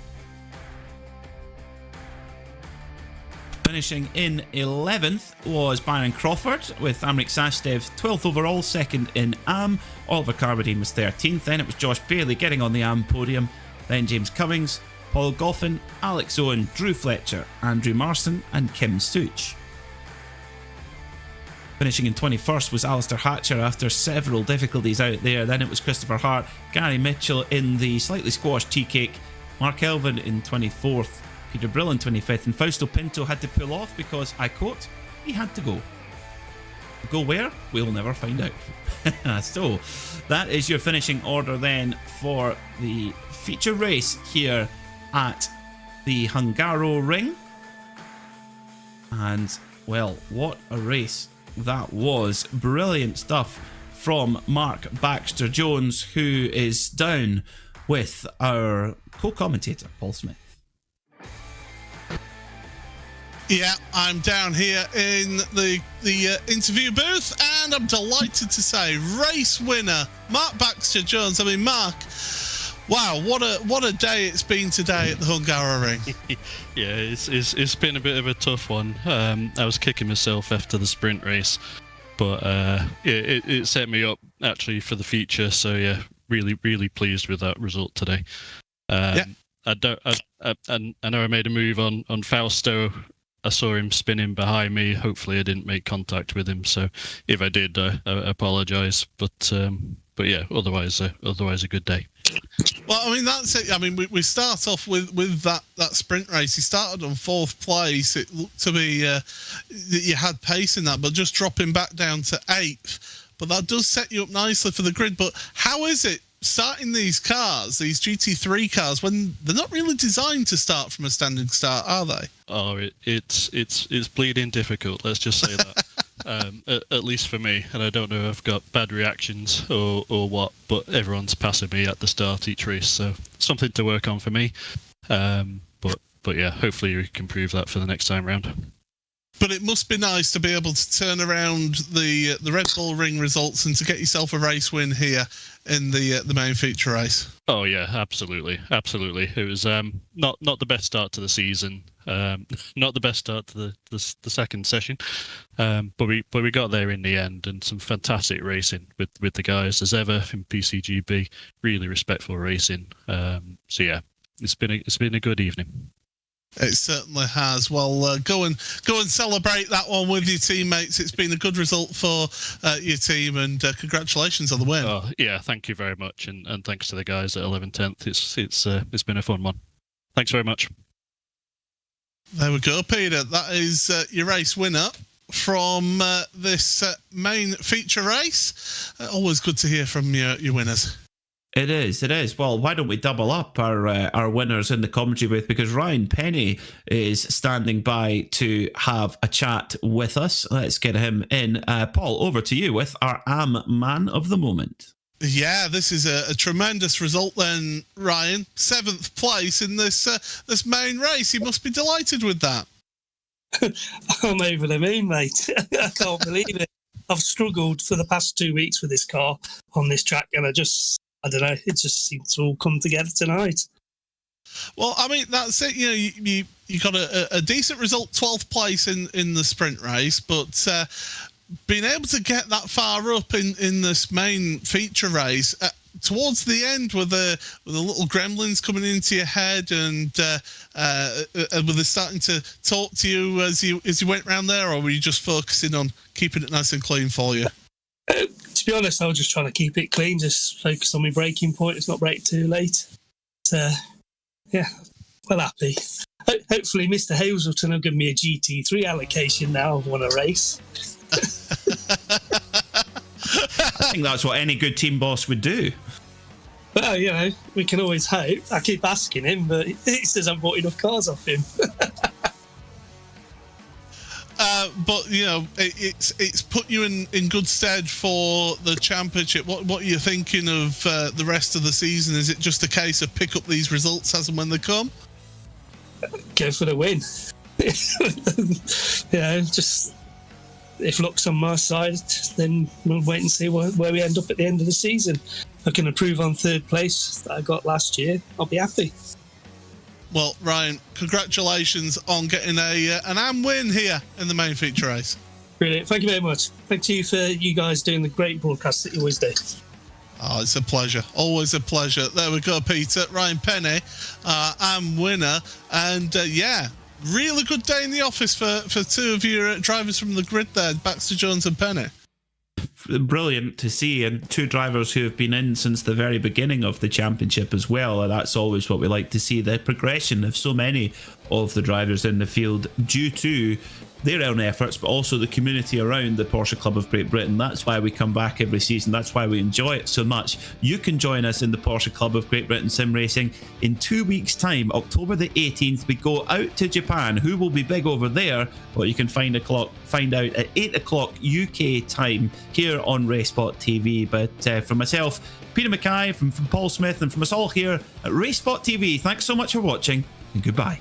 Finishing in 11th was Byron Crawford with Amrik Sastev 12th overall, second in AM. Oliver Carbadine was 13th. Then it was Josh Bailey getting on the AM podium. Then James Cummings, Paul Goffin, Alex Owen, Drew Fletcher, Andrew Marston and Kim Such. Finishing in 21st was Alistair Hatcher after several difficulties out there. Then it was Christopher Hart, Gary Mitchell in the slightly squashed tea cake, Mark Elvin in 24th, Peter Brill in 25th, and Fausto Pinto had to pull off because, I quote, he had to go. Go where? We'll never find out. So, that is your finishing order then for the feature race here at the Hungaroring. And, well, what a race that was. Brilliant stuff from Mark Baxter Jones, who is down with our co-commentator Paul Smith. Yeah, I'm down here in the interview booth, and I'm delighted to say race winner Mark Baxter Jones. I mean, Mark, wow, what a day it's been today at the Hungaroring. Yeah, it's been a bit of a tough one. I was kicking myself after the sprint race, but it set me up actually for the feature. So yeah, really pleased with that result today. I know I made a move on Fausto. I saw him spinning behind me. Hopefully I didn't make contact with him. So if I did, I apologise. But yeah, otherwise a good day. Well, I mean, that's it. I mean, we start off with that sprint race. He started on 4th place. It looked to be that you had pace in that, but just dropping back down to 8th. But that does set you up nicely for the grid. But how is it starting these cars, these GT3 cars, when they're not really designed to start from a standing start, are they? Oh, it's bleeding difficult. Let's just say that. At least for me, and I don't know if I've got bad reactions or what, but everyone's passing me at the start each race, so something to work on for me. But yeah, hopefully we can prove that for the next time round. But it must be nice to be able to turn around the Red Bull Ring results and to get yourself a race win here in the main feature race. Oh yeah, absolutely. It was not the best start to the season, not the best start to the second session, but we got there in the end, and some fantastic racing with the guys as ever in PCGB. Really respectful racing. So yeah, it's been a good evening. It certainly has. Well, go and celebrate that one with your teammates. It's been a good result for your team, and congratulations on the win. Oh yeah, thank you very much, and thanks to the guys at 11/10. It's been a fun one. Thanks very much. There we go, Peter. That is your race winner from this main feature race. Always good to hear from your winners. It is. Well, why don't we double up our winners in the commentary booth, because Ryan Penny is standing by to have a chat with us. Let's get him in. Paul, over to you with our AM man of the moment. Yeah, this is a tremendous result then, Ryan. 7th place in this main race. You must be delighted with that. I'm over the moon, mate. I can't believe it. I've struggled for the past 2 weeks with this car on this track, and I don't know, it just seems to all come together tonight. Well, I mean, that's it. You got a decent result, 12th place in the sprint race, but being able to get that far up in this main feature race, towards the end with the little gremlins coming into your head and were they starting to talk to you as you went round there, or were you just focusing on keeping it nice and clean for you? To be honest, I was just trying to keep it clean, just focus on my braking point. It's not brake too late. Yeah, well happy. Hopefully Mr. Hazelton will give me a GT3 allocation now. I've won a race. I think that's what any good team boss would do. Well, we can always hope. I keep asking him, but he says I've bought enough cars off him. But it's put you in good stead for the championship. What are you thinking of the rest of the season? Is it just a case of pick up these results as and when they come? Go for the win. Just if luck's on my side, then we'll wait and see where we end up at the end of the season. If I can improve on 3rd place that I got last year, I'll be happy. Well, Ryan, congratulations on getting an AM win here in the main feature race. Brilliant. Thank you very much. Thank you for you guys doing the great broadcasts that you always do. Oh, it's a pleasure. Always a pleasure. There we go, Peter. Ryan Penny, AM winner. And really good day in the office for two of your drivers from the grid there, Baxter Jones and Penny. Brilliant to see, and two drivers who have been in since the very beginning of the championship as well. And that's always what we like to see, the progression of so many of the drivers in the field due to their own efforts, but also the community around the Porsche Club of Great Britain. That's why we come back every season. That's why we enjoy it so much. You can join us in the Porsche Club of Great Britain Sim Racing in 2 weeks' time. October the 18th, we go out to Japan. Who will be big over there? Well, you can find out at 8 o'clock UK time here on RaceSpotTV. But from myself, Peter Mackay, from Paul Smith, and from us all here at RaceSpotTV, thanks so much for watching, and goodbye.